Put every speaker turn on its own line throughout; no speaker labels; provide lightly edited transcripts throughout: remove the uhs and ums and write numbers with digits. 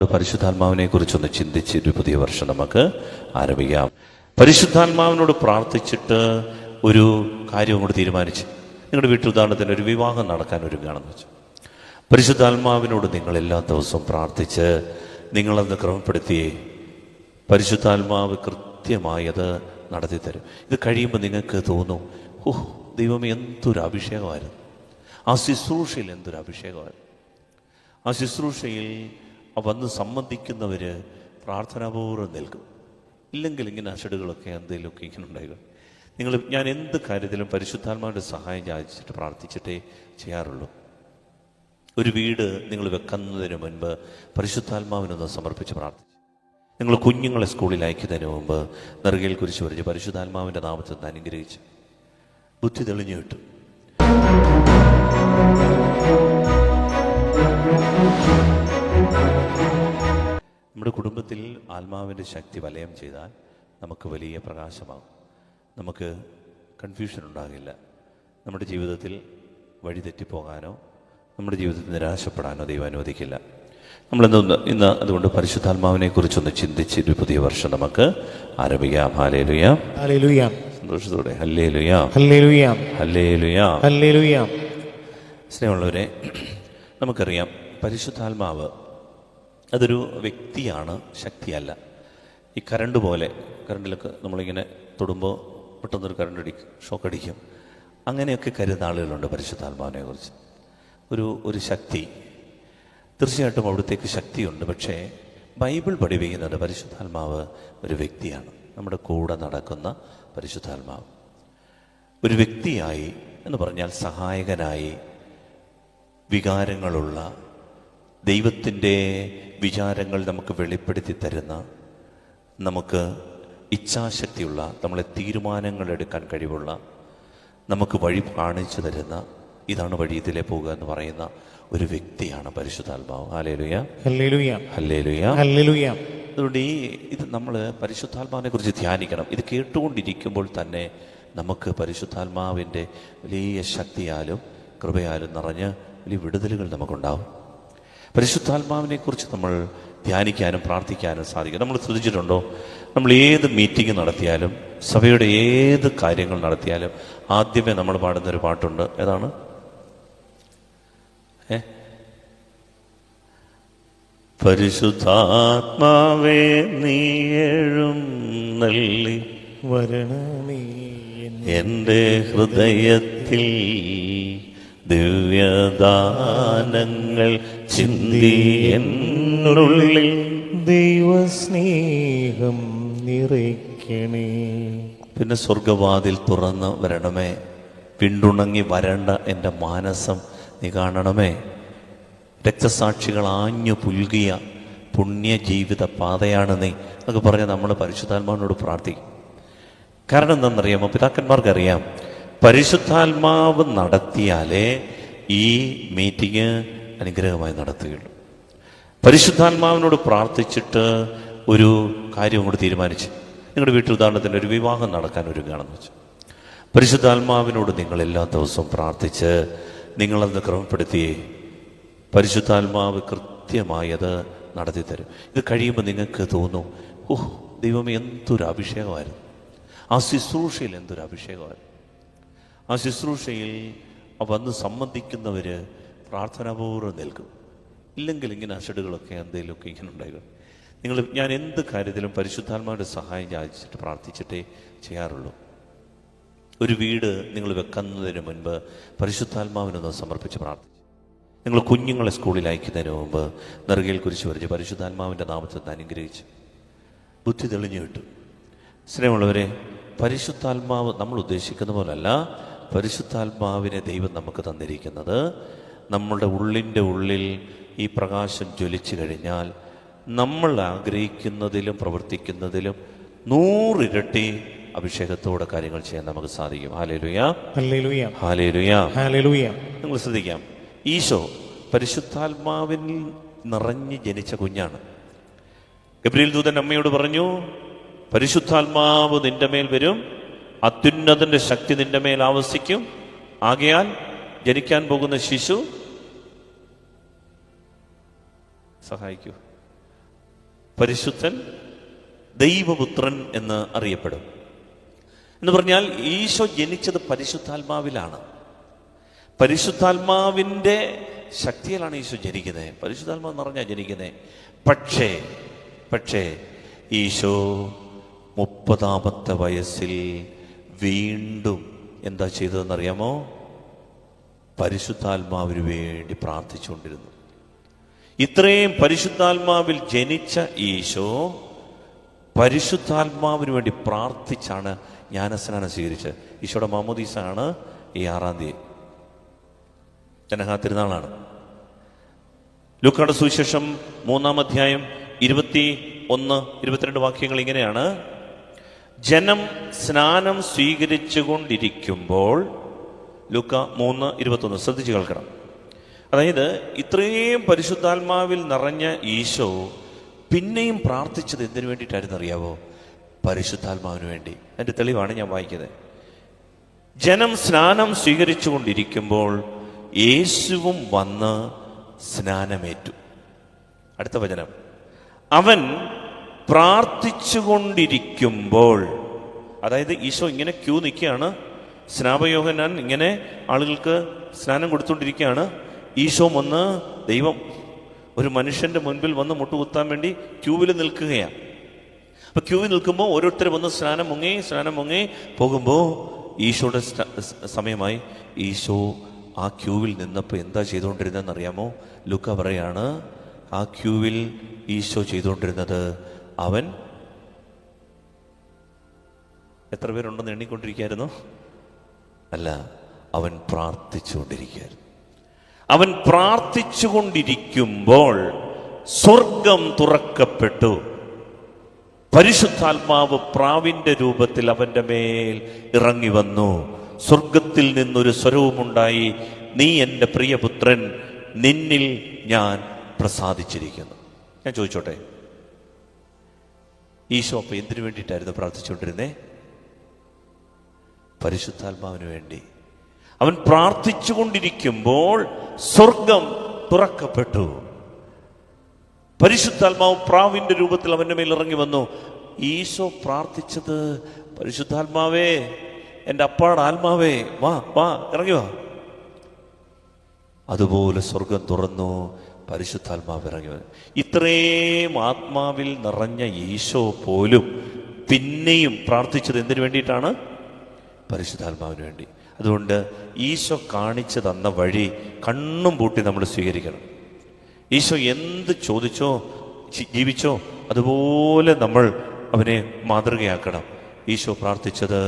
പരിശുദ്ധാത്മാവിനെ കുറിച്ചൊന്ന് ചിന്തിച്ച് ഒരു പുതിയ വർഷം നമുക്ക് ആരംഭിക്കാം. പരിശുദ്ധാത്മാവിനോട് പ്രാർത്ഥിച്ചിട്ട് ഒരു കാര്യം അങ്ങോട്ട് തീരുമാനിച്ച് നിങ്ങളുടെ വീട്ടിൽ ഉദാഹരണത്തിന് ഒരു വിവാഹം നടക്കാൻ ഒരുങ്ങുകയാണെന്ന് വെച്ചു. പരിശുദ്ധാത്മാവിനോട് നിങ്ങൾ എല്ലാ ദിവസവും പ്രാർത്ഥിച്ച് നിങ്ങളത് ക്രമപ്പെടുത്തിയേ പരിശുദ്ധാത്മാവ് കൃത്യമായി അത് നടത്തിത്തരും. ഇത് കഴിയുമ്പോൾ നിങ്ങൾക്ക് തോന്നും, ഓഹ് ദൈവമേ എന്തൊരു അഭിഷേകമായിരുന്നു, ആ ശുശ്രൂഷയിൽ എന്തൊരു അഭിഷേകമായിരുന്നു. ആ ശുശ്രൂഷയിൽ വന്ന് സംബന്ധിക്കുന്നവർ പ്രാർത്ഥനാപൂർവ്വം നിൽക്കും. ഇല്ലെങ്കിൽ ഇങ്ങനെ അഷടുകളൊക്കെ എന്തെങ്കിലുമൊക്കെ ഇങ്ങനെ ഉണ്ടാകുക. ഞാൻ എന്ത് കാര്യത്തിലും പരിശുദ്ധാത്മാവിൻ്റെ സഹായം യാചിച്ചിട്ട് പ്രാർത്ഥിച്ചിട്ടേ ചെയ്യാറുള്ളൂ. ഒരു വീട് നിങ്ങൾ വെക്കുന്നതിന് മുൻപ് പരിശുദ്ധാത്മാവിനൊന്ന് സമർപ്പിച്ച് പ്രാർത്ഥിച്ചു. നിങ്ങൾ കുഞ്ഞുങ്ങളെ സ്കൂളിൽ അയക്കുന്നതിന് മുമ്പ് നെറുകയിൽ കുരിശ് വരച്ച് പരിശുദ്ധാത്മാവിൻ്റെ നാമത്തിൽ അനുഗ്രഹിച്ച് ബുദ്ധി തെളിഞ്ഞു കിട്ടും. നമ്മുടെ കുടുംബത്തിൽ ആത്മാവിൻ്റെ ശക്തി വലയം ചെയ്താൽ നമുക്ക് വലിയ പ്രകാശമാകും. നമുക്ക് കൺഫ്യൂഷൻ ഉണ്ടാകില്ല. നമ്മുടെ ജീവിതത്തിൽ വഴി തെറ്റിപ്പോകാനോ നമ്മുടെ ജീവിതത്തിൽ നിരാശപ്പെടാനോ ദൈവം അനുവദിക്കില്ല. ഇന്ന് അതുകൊണ്ട് പരിശുദ്ധാത്മാവിനെ കുറിച്ചൊന്ന് ചിന്തിച്ച് ഒരു പുതിയ വർഷം നമുക്ക് ആരംഭിക്കാം. Hallelujah,
hallelujah.
സന്തോഷത്തോടെ ഹല്ലേലൂയ,
ഹല്ലേലൂയ,
ഹല്ലേലൂയ,
ഹല്ലേലൂയ.
സ്നേഹമുള്ളവരെ, നമുക്കറിയാം കർത്താത്മാവ് അതൊരു വ്യക്തിയാണ്, ശക്തിയല്ല. ഈ കറണ്ട് പോലെ, കറണ്ടിലൊക്കെ നമ്മളിങ്ങനെ തൊടുമ്പോൾ പെട്ടെന്നൊരു കറണ്ട് അടിക്കും, ഷോക്കടിക്കും. അങ്ങനെയൊക്കെ കരുതുന്ന ആളുകളുണ്ട് പരിശുദ്ധാത്മാവിനെ കുറിച്ച്. ഒരു ശക്തി, തീർച്ചയായിട്ടും അവിടത്തേക്ക് ശക്തിയുണ്ട്. പക്ഷേ ബൈബിൾ പഠിപ്പിക്കുന്നത് പരിശുദ്ധാത്മാവ് ഒരു വ്യക്തിയാണ്, നമ്മുടെ കൂടെ നടക്കുന്ന പരിശുദ്ധാത്മാവ്. ഒരു വ്യക്തിയായി എന്ന് പറഞ്ഞാൽ സഹായകനായി, വികാരങ്ങളുള്ള, ദൈവത്തിൻ്റെ വിചാരങ്ങൾ നമുക്ക് വെളിപ്പെടുത്തി തരുന്ന, നമുക്ക് ഇച്ഛാശക്തിയുള്ള, നമ്മളെ തീരുമാനങ്ങൾ എടുക്കാൻ കഴിവുള്ള, നമുക്ക് വഴി കാണിച്ചു തരുന്ന, ഇതാണ് വഴി, ഇതിലേ പോകുക എന്ന് പറയുന്ന ഒരു വ്യക്തിയാണ് പരിശുദ്ധാത്മാവ്. ഹല്ലേലൂയ,
ഹല്ലേലൂയ,
ഹല്ലേലൂയ,
ഹല്ലേലൂയ.
അതുകൊണ്ട് ഇത് നമ്മൾ പരിശുദ്ധാത്മാവിനെ കുറിച്ച് ധ്യാനിക്കണം. ഇത് കേട്ടുകൊണ്ടിരിക്കുമ്പോൾ തന്നെ നമുക്ക് പരിശുദ്ധാത്മാവിൻ്റെ വലിയ ശക്തിയാലും കൃപയാലും നിറഞ്ഞ് വലിയ വിടുതലുകൾ നമുക്കുണ്ടാവും. പരിശുദ്ധാത്മാവിനെ കുറിച്ച് നമ്മൾ ധ്യാനിക്കാനും പ്രാർത്ഥിക്കാനും സാധിക്കും. നമ്മൾ ശ്രദ്ധിച്ചിട്ടുണ്ടോ, നമ്മൾ ഏത് മീറ്റിംഗ് നടത്തിയാലും, സഭയുടെ ഏത് കാര്യങ്ങൾ നടത്തിയാലും ആദ്യമേ നമ്മൾ പാടുന്നൊരു പാട്ടുണ്ട്. ഏതാണ്? പരിശുദ്ധാത്മാവേ നീഴും നല്ലി
വരണമേ
എൻ്റെ ഹൃദയത്തിൽ, ദിവ്യദാനങ്ങൾ ചിന്തി എന്നുള്ളിൽ
ദൈവസ്നേഹം നിറയ്ക്കണേ.
പിന്നെ സ്വർഗവാതിൽ തുറന്ന് വരണമേ, പിന്തുണങ്ങി വരണ്ട എൻ്റെ മാനസം നീ കാണണമേ. രക്തസാക്ഷികൾ ആഞ്ഞു പുൽകിയ പുണ്യജീവിത പാതയാണ് നീ എന്നൊക്കെ പറഞ്ഞ് നമ്മൾ പരിശുദ്ധാത്മാവിനോട് പ്രാർത്ഥിക്കും. കാരണം എന്താണെന്നറിയാമോ? പിതാക്കന്മാർക്കറിയാം, പരിശുദ്ധാത്മാവ് നടത്തിയാലേ ഈ മീറ്റിംഗ് അനുഗ്രഹമായി നടത്തുകയുള്ളൂ. പരിശുദ്ധാത്മാവിനോട് പ്രാർത്ഥിച്ചിട്ട് ഒരു കാര്യം അങ്ങോട്ട് തീരുമാനിച്ച് നിങ്ങളുടെ വീട്ടിൽ ഉദാഹരണത്തിന് ഒരു വിവാഹം നടക്കാൻ ഒരുങ്ങുകയാണെന്ന് വെച്ചു. പരിശുദ്ധാത്മാവിനോട് നിങ്ങൾ എല്ലാ ദിവസവും പ്രാർത്ഥിച്ച് നിങ്ങളത് ക്രമപ്പെടുത്തിയേ പരിശുദ്ധാത്മാവ് കൃത്യമായി അത് നടത്തിത്തരും. ഇത് കഴിയുമ്പോൾ നിങ്ങൾക്ക് തോന്നും, ഓഹ് ദൈവമേ എന്തൊരു അഭിഷേകമായിരുന്നു, ആ ശുശ്രൂഷയിൽ എന്തൊരു അഭിഷേകമായിരുന്നു. ആ ശുശ്രൂഷയിൽ വന്ന് സംബന്ധിക്കുന്നവർ പ്രാർത്ഥനാപൂർവ്വം നിൽക്കും. ഇല്ലെങ്കിൽ ഇങ്ങനെ അഷടുകളൊക്കെ എന്തെങ്കിലുമൊക്കെ ഇങ്ങനെ ഉണ്ടാകുക. ഞാൻ എന്ത് കാര്യത്തിലും പരിശുദ്ധാത്മാവിൻ്റെ സഹായം യാചിച്ചിട്ട് പ്രാർത്ഥിച്ചിട്ടേ ചെയ്യാറുള്ളൂ. ഒരു വീട് നിങ്ങൾ വെക്കുന്നതിന് മുൻപ് പരിശുദ്ധാത്മാവിനൊന്ന് സമർപ്പിച്ച് പ്രാർത്ഥിച്ചു. നിങ്ങൾ കുഞ്ഞുങ്ങളെ സ്കൂളിൽ അയക്കുന്നതിന് മുമ്പ് നെറുകയിൽ കുരിശ് വരച്ച് പരിശുദ്ധാത്മാവിൻ്റെ നാമത്തിൽ അനുഗ്രഹിച്ച് ബുദ്ധി തെളിഞ്ഞു കിട്ടും. സ്നേഹമുള്ളവരെ, പരിശുദ്ധാത്മാവ് നമ്മൾ ഉദ്ദേശിക്കുന്ന പോലല്ല. പരിശുദ്ധാത്മാവിനെ ദൈവം നമുക്ക് തന്നിരിക്കുന്നത് നമ്മളുടെ ഉള്ളിൻ്റെ ഉള്ളിൽ ഈ പ്രകാശം ജ്വലിച്ചു കഴിഞ്ഞാൽ നമ്മൾ ആഗ്രഹിക്കുന്നതിലും പ്രവർത്തിക്കുന്നതിലും 100 ഇരട്ടി അഭിഷേകത്തോടെ കാര്യങ്ങൾ ചെയ്യാൻ നമുക്ക് സാധിക്കും. ഹല്ലേലൂയ,
ഹല്ലേലൂയ,
ഹല്ലേലൂയ,
ഹല്ലേലൂയ.
നിങ്ങൾ ശ്രദ്ധിക്കാം, ഈശോ പരിശുദ്ധാത്മാവിൽ നിറഞ്ഞ് ജനിച്ച കുഞ്ഞാണ്. ഗബ്രിയേൽ ദൂതൻ അമ്മയോട് പറഞ്ഞു, പരിശുദ്ധാത്മാവ് നിന്റെ മേൽ വരും, അത്യുന്നതന്റെ ശക്തി നിന്റെ മേൽ ആവസിക്കും, ആകയാൽ ജനിക്കാൻ പോകുന്ന ശിശു സഹായിക്കൂ. പരിശുദ്ധൻ, ദൈവപുത്രൻ എന്ന് അറിയപ്പെടും. എന്ന് പറഞ്ഞാൽ ഈശോ ജനിച്ചത് പരിശുദ്ധാത്മാവിലാണ്. പരിശുദ്ധാത്മാവിൻ്റെ ശക്തിയിലാണ് ഈശോ ജനിക്കുന്നത്. പരിശുദ്ധാത്മാവ് എന്ന് പറഞ്ഞാൽ ജനിക്കുന്നത്. പക്ഷേ ഈശോ 30-ാമത്തെ വയസ്സിൽ വീണ്ടും എന്താ ചെയ്തതെന്നറിയാമോ? പരിശുദ്ധാത്മാവിന് വേണ്ടി പ്രാർത്ഥിച്ചുകൊണ്ടിരുന്നു. ഇത്രയും പരിശുദ്ധാത്മാവിൽ ജനിച്ച ഈശോ പരിശുദ്ധാത്മാവിന് വേണ്ടി പ്രാർത്ഥിച്ചാണ് ജ്ഞാനസ്നാനം സ്വീകരിച്ചത്. ഈശോയുടെ മാമോദീസ ആണ് ഈ 6-ാം തീയതി, ജനഹാ തിരുനാളാണ്. ലൂക്കായുടെ സുവിശേഷം 3-ാം അധ്യായം 21-22 വാക്യങ്ങൾ ഇങ്ങനെയാണ്: ജനം സ്നാനം സ്വീകരിച്ചു കൊണ്ടിരിക്കുമ്പോൾ, ലൂക്ക 3:21 ശ്രദ്ധിച്ചു കേൾക്കണം. അതായത് ഇത്രയും പരിശുദ്ധാത്മാവിൽ നിറഞ്ഞ ഈശോ പിന്നെയും പ്രാർത്ഥിച്ചത് എന്തിനു വേണ്ടിയിട്ടായിരുന്നു അറിയാവോ? പരിശുദ്ധാത്മാവിന് വേണ്ടി. അതിൻ്റെ തെളിവാണ് ഞാൻ വായിക്കുന്നത്. ജനം സ്നാനം സ്വീകരിച്ചു കൊണ്ടിരിക്കുമ്പോൾ യേശുവും വന്ന് സ്നാനമേറ്റു. അടുത്ത വചനം: അവൻ പ്രാർത്ഥിച്ചുകൊണ്ടിരിക്കുമ്പോൾ, അതായത് ഈശോ ഇങ്ങനെ ക്യൂ നിൽക്കുകയാണ്. സ്നാപകയോഹന്നാൻ ഇങ്ങനെ ആളുകൾക്ക് സ്നാനം കൊടുത്തുകൊണ്ടിരിക്കുകയാണ്. ഈശോ വന്ന്, ദൈവം ഒരു മനുഷ്യന്റെ മുൻപിൽ വന്ന് മുട്ടുകുത്താൻ വേണ്ടി ക്യൂവിൽ നിൽക്കുകയാണ്. അപ്പൊ ക്യൂവിൽ നിൽക്കുമ്പോൾ ഓരോരുത്തർ വന്ന് സ്നാനം മുങ്ങി പോകുമ്പോൾ ഈശോയുടെ സമയമായി. ഈശോ ആ ക്യൂവിൽ നിന്നപ്പോൾ എന്താ ചെയ്തുകൊണ്ടിരുന്നതെന്ന് അറിയാമോ? ലൂക്ക പറയാണ്, ആ ക്യൂവിൽ ഈശോ ചെയ്തുകൊണ്ടിരുന്നത്, അവൻ എത്ര പേരുണ്ടെന്ന് എണ്ണിക്കൊണ്ടിരിക്കുകയായിരുന്നു? അല്ല, അവൻ പ്രാർത്ഥിച്ചുകൊണ്ടിരിക്കുകയായിരുന്നു. അവൻ പ്രാർത്ഥിച്ചുകൊണ്ടിരിക്കുമ്പോൾ സ്വർഗം തുറക്കപ്പെട്ടു. പരിശുദ്ധാത്മാവ് പ്രാവിന്റെ രൂപത്തിൽ അവന്റെ മേൽ ഇറങ്ങി വന്നു. സ്വർഗത്തിൽ നിന്നൊരു സ്വരവുമുണ്ടായി: നീ എൻ്റെ പ്രിയപുത്രൻ, നിന്നിൽ ഞാൻ പ്രസാദിച്ചിരിക്കുന്നു. ഞാൻ ചോദിച്ചോട്ടെ, ഈശോ അപ്പൊ എന്തിനു വേണ്ടിയിട്ടായിരുന്നു പ്രാർത്ഥിച്ചുകൊണ്ടിരുന്നേ? പരിശുദ്ധാത്മാവിന് വേണ്ടി. അവൻ പ്രാർത്ഥിച്ചുകൊണ്ടിരിക്കുമ്പോൾ സ്വർഗം തുറക്കപ്പെട്ടു. പരിശുദ്ധാത്മാവ് പ്രാവിന്റെ രൂപത്തിൽ അവന്റെ മേൽ ഇറങ്ങി വന്നു. ഈശോ പ്രാർത്ഥിച്ചത്, പരിശുദ്ധാത്മാവേ, എൻ്റെ അപ്പാടെ ആത്മാവേ, വാ വാ ഇറങ്ങി വാ. അതുപോലെ സ്വർഗം തുറന്നു, പരിശുദ്ധാത്മാവ് ഇറങ്ങി വന്നു. ഇത്രയും ആത്മാവിൽ നിറഞ്ഞ ഈശോ പോലും പിന്നെയും പ്രാർത്ഥിച്ചത് എന്തിനു വേണ്ടിയിട്ടാണ്? പരിശുദ്ധാത്മാവിന് വേണ്ടി. അതുകൊണ്ട് ഈശോ കാണിച്ചു തന്ന വഴി കണ്ണും പൂട്ടി നമ്മൾ സ്വീകരിക്കണം. ഈശോ എന്ത് ചോദിച്ചോ ജീവിച്ചോ അതുപോലെ നമ്മൾ അവനെ മാതൃകയാക്കണം. ഈശോ പ്രാർത്ഥിച്ചത്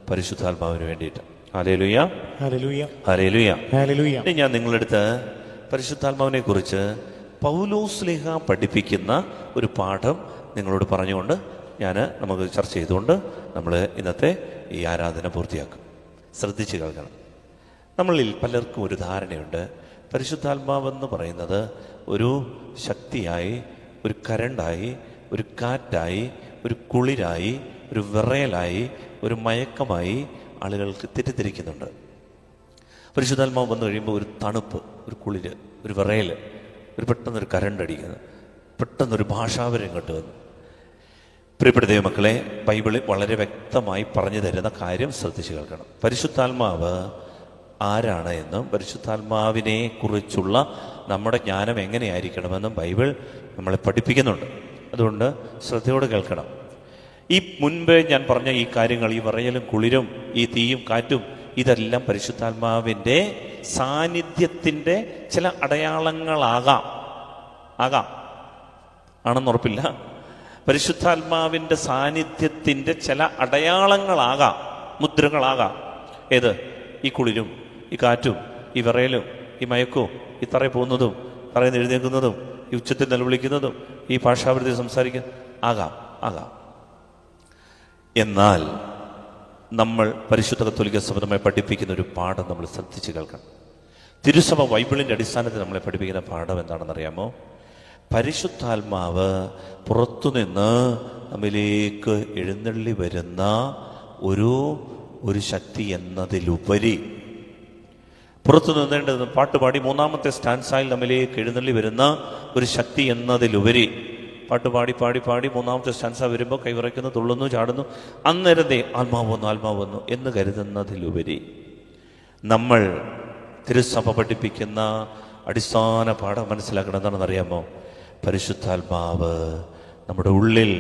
പരിശുദ്ധാത്മാവിന് വേണ്ടിയിട്ട്. ഹല്ലേലൂയ,
ഹല്ലേലൂയ,
ഹല്ലേലൂയ,
ഹല്ലേലൂയ.
ഞാൻ നിങ്ങളുടെ അടുത്ത് പരിശുദ്ധാത്മാവിനെ കുറിച്ച് പൗലോസ് ശ്ലീഹ പഠിപ്പിക്കുന്ന ഒരു പാഠം നിങ്ങളോട് പറഞ്ഞുകൊണ്ട് നമുക്ക് ചർച്ച ചെയ്തുകൊണ്ട് നമ്മൾ ഇന്നത്തെ ഈ ആരാധന പൂർത്തിയാക്കും. ശ്രദ്ധിച്ച് കേൾക്കണം. നമ്മളിൽ പലർക്കും ഒരു ധാരണയുണ്ട്, പരിശുദ്ധാത്മാവെന്ന് പറയുന്നത് ഒരു ശക്തിയായി, ഒരു കരണ്ടായി, ഒരു കാറ്റായി, ഒരു കുളിരായി, ഒരു വിറയലായി, ഒരു മയക്കമായി ആളുകൾക്ക് തെറ്റിദ്ധരിക്കുന്നുണ്ട്. പരിശുദ്ധാത്മാവ് വന്നു കഴിയുമ്പോൾ ഒരു തണുപ്പ്, ഒരു കുളിര്, ഒരു വിറയൽ, പെട്ടെന്നൊരു കരണ്ടടിക്കുന്നത്, പെട്ടെന്നൊരു ഭാഷാവരം ഇങ്ങോട്ട് വന്നു. പ്രിയപ്പെട്ട ദൈവമക്കളെ, ബൈബിളിൽ വളരെ വ്യക്തമായി പറഞ്ഞു തരുന്ന കാര്യം ശ്രദ്ധിച്ചു കേൾക്കണം. പരിശുദ്ധാത്മാവ് ആരാണ് എന്നും പരിശുദ്ധാത്മാവിനെ കുറിച്ചുള്ള നമ്മുടെ ജ്ഞാനം എങ്ങനെയായിരിക്കണമെന്നും ബൈബിൾ നമ്മളെ പഠിപ്പിക്കുന്നുണ്ട്. അതുകൊണ്ട് ശ്രദ്ധയോടെ കേൾക്കണം. ഈ മുൻപേ ഞാൻ പറഞ്ഞ ഈ കാര്യങ്ങൾ, ഈ വിറയലും കുളിരും ഈ തീയും കാറ്റും, ഇതെല്ലാം പരിശുദ്ധാത്മാവിൻ്റെ സാന്നിധ്യത്തിൻ്റെ ചില അടയാളങ്ങളാകാം. ആണെന്നുറപ്പില്ല. പരിശുദ്ധാത്മാവിൻ്റെ സാന്നിധ്യത്തിൻ്റെ ചില അടയാളങ്ങളാകാം, മുദ്രകളാകാം. ഏത്? ഈ കുളിരും ഈ കാറ്റും ഈ വിറയലും ഈ മയക്കവും ഈ തറയിൽ പോകുന്നതും തറയിൽ നിന്ന് എഴുന്നേൽക്കുന്നതും ഈ ഉച്ചത്തിൽ നിലവിളിക്കുന്നതും ഈ ഭാഷാവൃത്തി സംസാരിക്കുന്ന ആകാം. എന്നാൽ നമ്മൾ പരിശുദ്ധ കത്തോലിക്ക സഭ നമ്മെ പഠിപ്പിക്കുന്ന ഒരു പാഠം നമ്മൾ ശ്രദ്ധിച്ച് കേൾക്കണം. തിരുസഭ ബൈബിളിൻ്റെ അടിസ്ഥാനത്തിൽ നമ്മളെ പഠിപ്പിക്കുന്ന പാഠം എന്താണെന്നറിയാമോ? പരിശുദ്ധാത്മാവ് പുറത്തുനിന്ന് നമ്മിലേക്ക് എഴുന്നള്ളി വരുന്ന ഒരു ശക്തി എന്നതിലുപരി, പുറത്തു നിന്നേണ്ടത് പാട്ടുപാടി 3-ാമത്തെ സ്റ്റാൻസായിൽ നമ്മിലേക്ക് എഴുന്നള്ളി വരുന്ന ഒരു ശക്തി എന്നതിലുപരി പാട്ട് പാടി പാടി പാടി മൂന്നാമത്തെ സ്റ്റാൻസ വരുമ്പോൾ കൈവിറയ്ക്കുന്നു, തുള്ളുന്നു, ചാടുന്നു. അന്നേരത്തെ ആത്മാവ് വന്നു എന്ന് കരുതുന്നതിലുപരി നമ്മൾ തിരുസഭ പഠിപ്പിക്കുന്ന അടിസ്ഥാന പാഠം മനസ്സിലാക്കണം. എന്താണെന്ന് അറിയാമോ? പരിശുദ്ധാത്മാവ് നമ്മുടെ ഉള്ളിൽ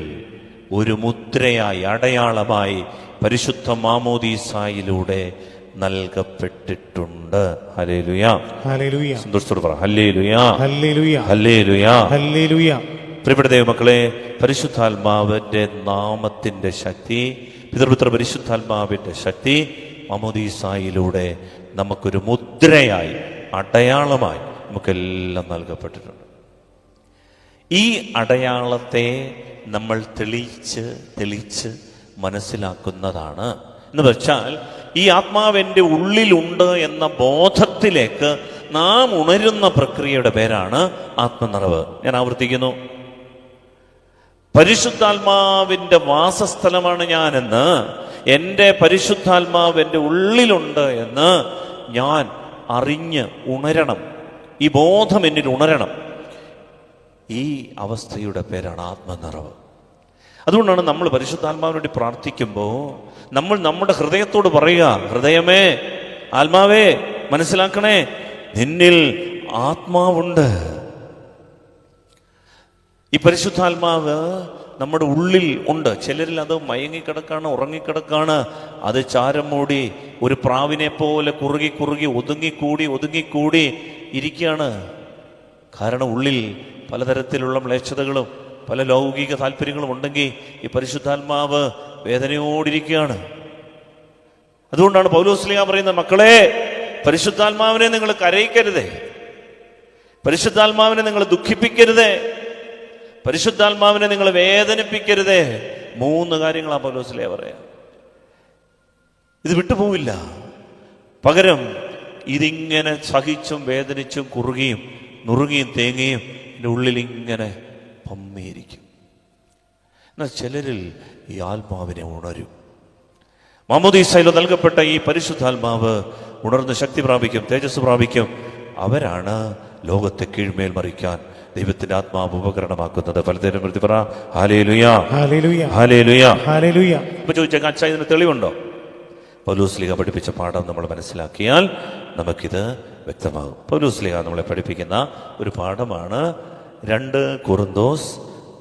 ഒരു മുദ്രയായി, അടയാളമായി പരിശുദ്ധ മാമോദീസായിലൂടെ നൽകപ്പെട്ടിട്ടുണ്ട്. Hallelujah,
hallelujah.
സന്തോഷത്തോട് പറ ഹല്ലേലൂയ,
ഹല്ലേലൂയ,
ഹല്ലേലൂയ,
ഹല്ലേലൂയ.
പ്രിയപ്പെട്ട ദൈവമക്കളെ, പരിശുദ്ധാത്മാവിന്റെ നാമത്തിന്റെ ശക്തി, പിതൃപുത്ര പരിശുദ്ധാത്മാവിന്റെ ശക്തി മാമോദീസായിലൂടെ നമുക്കൊരു മുദ്രയായി, അടയാളമായി നമുക്കെല്ലാം നൽകപ്പെട്ടിട്ടുണ്ട്. ഈ അടയാളത്തെ നമ്മൾ തെളിച്ച് മനസ്സിലാക്കുന്നതാണ്. എന്ന് വെച്ചാൽ ഈ ആത്മാവിൻ്റെ ഉള്ളിലുണ്ട് എന്ന ബോധത്തിലേക്ക് നാം ഉണരുന്ന പ്രക്രിയയുടെ പേരാണ് ആത്മനിറവ്. ഞാൻ ആവർത്തിക്കുന്നു, പരിശുദ്ധാത്മാവിൻ്റെ വാസസ്ഥലമാണ് ഞാനെന്ന്, എൻ്റെ പരിശുദ്ധാത്മാവ് എൻ്റെ ഉള്ളിലുണ്ട് എന്ന് ഞാൻ അറിഞ്ഞ് ഉണരണം. ഈ ബോധം എന്നിൽ ഉണരണം. ഈ അവസ്ഥയുടെ പേരാണ് ആത്മനിറവ്. അതുകൊണ്ടാണ് നമ്മൾ പരിശുദ്ധാത്മാവിന് വേണ്ടി പ്രാർത്ഥിക്കുമ്പോൾ നമ്മൾ നമ്മുടെ ഹൃദയത്തോട് പറയുക, ഹൃദയമേ, ആത്മാവേ, മനസ്സിലാക്കണേ, നിന്നിൽ ആത്മാവുണ്ട്. ഈ പരിശുദ്ധാത്മാവ് നമ്മുടെ ഉള്ളിൽ ഉണ്ട്. ചിലരിൽ അത് മയങ്ങിക്കിടക്കാണ്, ഉറങ്ങിക്കിടക്കാണ്. അത് ചാരം മൂടി ഒരു പ്രാവിനെ പോലെ കുറുകി ഒതുങ്ങിക്കൂടി ഇരിക്കുകയാണ്. കാരണം ഉള്ളിൽ പലതരത്തിലുള്ള മ്ലേച്ഛതകളും പല ലൗകിക താല്പര്യങ്ങളും ഉണ്ടെങ്കിൽ ഈ പരിശുദ്ധാത്മാവ് വേദനയോടിരിക്കുകയാണ്. അതുകൊണ്ടാണ് പൗലോസ്ലീഹ പറയുന്നത്, മക്കളെ, പരിശുദ്ധാത്മാവിനെ നിങ്ങൾ കരയിക്കരുതേ, പരിശുദ്ധാത്മാവിനെ നിങ്ങൾ ദുഃഖിപ്പിക്കരുതേ, പരിശുദ്ധാത്മാവിനെ നിങ്ങൾ വേദനിപ്പിക്കരുതേ. 3 കാര്യങ്ങളാണ് പൗലോസ്ലീഹ പറയാം. ഇത് വിട്ടുപോവില്ല. പകരം ഇതിങ്ങനെ സഹിച്ചും വേദനിച്ചും കുറുകിയും നുറുങ്ങിയും തേങ്ങയും എൻ്റെ ഉള്ളിൽ ഇങ്ങനെ പമ്മിയിരിക്കും. എന്നാൽ ചിലരിൽ ഈ ആത്മാവിനെ ഉണരും. മാമോദീസയിൽ നൽകപ്പെട്ട ഈ പരിശുദ്ധാത്മാവ് ഉണർന്ന് ശക്തി പ്രാപിക്കും, തേജസ് പ്രാപിക്കും. അവരാണ് ലോകത്തെ കീഴ്മേൽ മറിക്കാൻ ദൈവത്തിന്റെ ആത്മാവ് ഉപകരണമാക്കുന്നത്. പലതരം പ്രതി പറ ഹല്ലേലൂയ,
ഹല്ലേലൂയ,
ഹല്ലേലൂയ,
ഹല്ലേലൂയ.
ഇപ്പൊ ചോദിച്ചേക്കാം, അച്ഛാ ഇതിന് തെളിവുണ്ടോ? പൗലോസ്ലീഹ പഠിപ്പിച്ച പാഠം നമ്മൾ മനസ്സിലാക്കിയാൽ നമുക്കിത് വ്യക്തമാകും. പൗലോസ്ലീഹ നമ്മളെ പഠിപ്പിക്കുന്ന ഒരു പാഠമാണ് 2 കൊറിന്തോസ്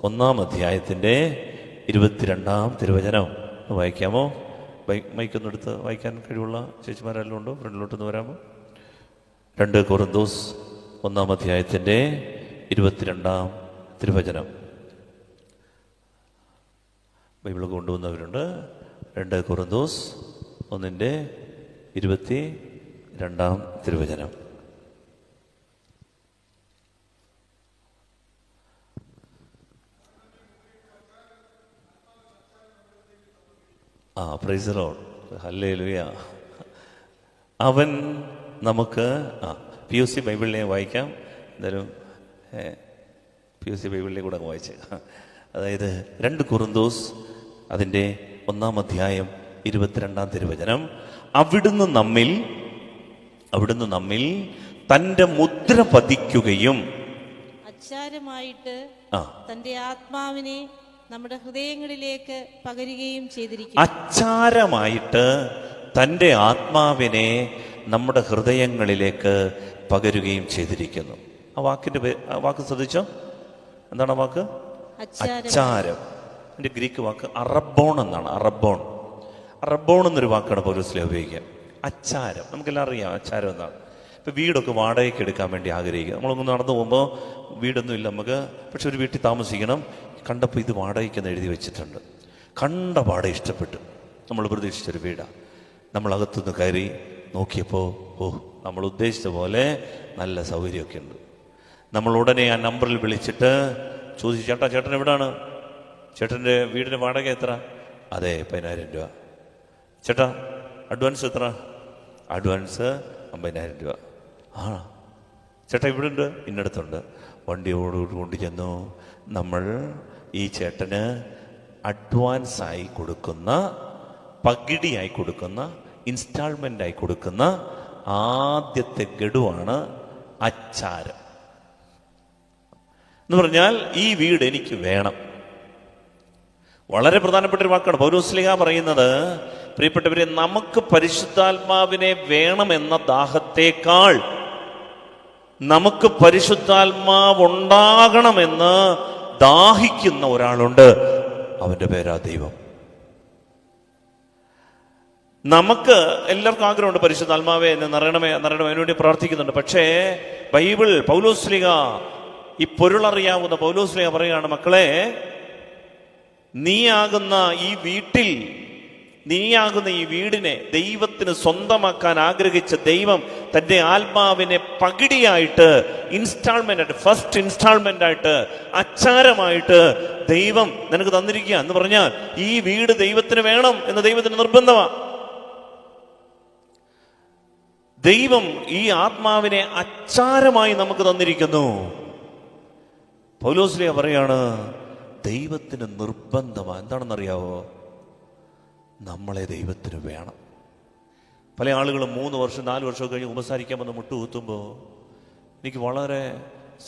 1-ാം അധ്യായത്തിന്റെ 22-ാം തിരുവചനം. വായിക്കാമോ? മൈക്കൊന്നെടുത്ത് വായിക്കാൻ കഴിവുള്ള ചേച്ചിമാരെല്ലാം ഉണ്ടോ? ഫ്രണ്ടിലോട്ടൊന്ന് വരാമോ? 2 കൊറിന്തോസ് 1-ാം അധ്യായത്തിന്റെ 22-ാം തിരുവചനം. ബൈബിളൊക്കെ കൊണ്ടുവന്നവരുണ്ട്. 2 കൊറിന്തോസ് 1-ന്റെ 22-ാം തിരുവചനം. Praise the Lord, hallelujah. അവൻ നമുക്ക് PUC ബൈബിളിനെ വായിക്കാം. എന്തായാലും PUC ബൈബിളിനെ കൂടെ അങ്ങ് വായിച്ചേക്കാം. അതായത് 2 കൊറിന്തോസ് അതിൻ്റെ 1-ാം അധ്യായം 22-ാം തിരുവചനം. അവിടുന്ന് നമ്മിൽ തൻ്റെ മുദ്ര പതിക്കുകയും
അച്ചാരമായിട്ട് തന്റെ ആത്മാവിനെ നമ്മുടെ ഹൃദയങ്ങളിലേക്ക് പകരുകയും ചെയ്തിരിക്കുന്നു.
അച്ചാരമായിട്ട് തൻ്റെ ആത്മാവിനെ നമ്മുടെ ഹൃദയങ്ങളിലേക്ക് പകരുകയും ചെയ്തിരിക്കുന്നു. ആ വാക്ക് ശ്രദ്ധിച്ചോ? എന്താണ് ആ വാക്ക്? അച്ചാരം. എൻ്റെ ഗ്രീക്ക് വാക്ക് അറബോൺ എന്നാണ്. അറബോൺ എന്നൊരു വാക്കാണ് പൗലോസ്ലീഹ ഉപയോഗിക്കുക. അച്ചാരം നമുക്കെല്ലാം അറിയാം അച്ചാരം എന്നാണ്. ഇപ്പം വീടൊക്കെ വാടകയ്ക്ക് എടുക്കാൻ വേണ്ടി ആഗ്രഹിക്കുക. നമ്മളൊന്ന് നടന്നു പോകുമ്പോൾ വീടൊന്നും ഇല്ല നമുക്ക്, പക്ഷെ ഒരു വീട്ടിൽ താമസിക്കണം. കണ്ടപ്പോൾ ഇത് വാടകയ്ക്കെന്ന് എഴുതി വെച്ചിട്ടുണ്ട്. കണ്ട പാടെ ഇഷ്ടപ്പെട്ടു. നമ്മൾ പ്രതീക്ഷിച്ചൊരു വീടാണ്. നമ്മളകത്തുനിന്ന് കയറി നോക്കിയപ്പോൾ നമ്മൾ ഉദ്ദേശിച്ച പോലെ നല്ല സൗകര്യമൊക്കെ ഉണ്ട്. നമ്മൾ ഉടനെ ആ നമ്പറിൽ വിളിച്ചിട്ട് ചോദിച്ചു, ചേട്ടൻ എവിടാണ്? ചേട്ടൻ്റെ വീടിൻ്റെ വാടക എത്ര? അതെ, 10,000 രൂപ. ചേട്ടാ, അഡ്വാൻസ് എത്ര? അഡ്വാൻസ് 50,000 രൂപ. ചേട്ടാ ഇവിടെ ഉണ്ട്, ഇന്നടത്തുണ്ട്. വണ്ടിയോട് കൊണ്ട് ചെന്നു. നമ്മൾ ഈ ചേട്ടന് അഡ്വാൻസായി കൊടുക്കുന്ന, പകിടിയായി കൊടുക്കുന്ന, ഇൻസ്റ്റാൾമെൻ്റായി കൊടുക്കുന്ന ആദ്യത്തെ ഗഡുവാണ് അച്ചാരം. എന്ന് പറഞ്ഞാൽ ഈ വീട് എനിക്ക് വേണം. വളരെ പ്രധാനപ്പെട്ട ഒരു വാക്കാണ് പൗലോസ്ലീഹ പറയുന്നത്. പ്രിയപ്പെട്ടവരെ, നമുക്ക് പരിശുദ്ധാത്മാവിനെ വേണമെന്ന ദാഹത്തേക്കാൾ നമുക്ക് പരിശുദ്ധാത്മാവ് ഉണ്ടാകണമെന്ന് ദാഹിക്കുന്ന ഒരാളുണ്ട്. അവന്റെ പേരാ ദൈവം. നമുക്ക് എല്ലാവർക്കും ആഗ്രഹമുണ്ട് പരിശുദ്ധാത്മാവെ എന്ന് നിറയണമേ നിറയണമേ അതിനുവേണ്ടി പ്രാർത്ഥിക്കുന്നുണ്ട്. പക്ഷേ ബൈബിൾ പൗലോസ്ലീഹ, ഈ പൊരുളറിയാവുന്ന പൗലോസ്ലീഹ പറയുകയാണ്, മക്കളെ, നീയാകുന്ന ഈ വീടിനെ ദൈവത്തിന് സ്വന്തമാക്കാൻ ആഗ്രഹിച്ച ദൈവം തന്റെ ആത്മാവിനെ പകിടിയായിട്ട്, ഫസ്റ്റ് ഇൻസ്റ്റാൾമെന്റ് ആയിട്ട്, അച്ചാരമായിട്ട് ദൈവം നിനക്ക് തന്നിരിക്കുക എന്ന് പറഞ്ഞാൽ ഈ വീട് ദൈവത്തിന് വേണം എന്ന് ദൈവത്തിന് നിർബന്ധമാണ്. ദൈവം ഈ ആത്മാവിനെ അച്ചാരമായി നമുക്ക് തന്നിരിക്കുന്നു. പൗലോസ്ലീഹ പറയാണ്, ദൈവത്തിന് നിർബന്ധമാണ്. എന്താണെന്നറിയാവോ? നമ്മളെ ദൈവത്തിന് വേണം. പല ആളുകളും 3 വർഷം 4 വർഷം കഴിഞ്ഞ് ഉപസാരിക്കാൻ വന്ന് മുട്ടുകുത്തുമ്പോൾ എനിക്ക് വളരെ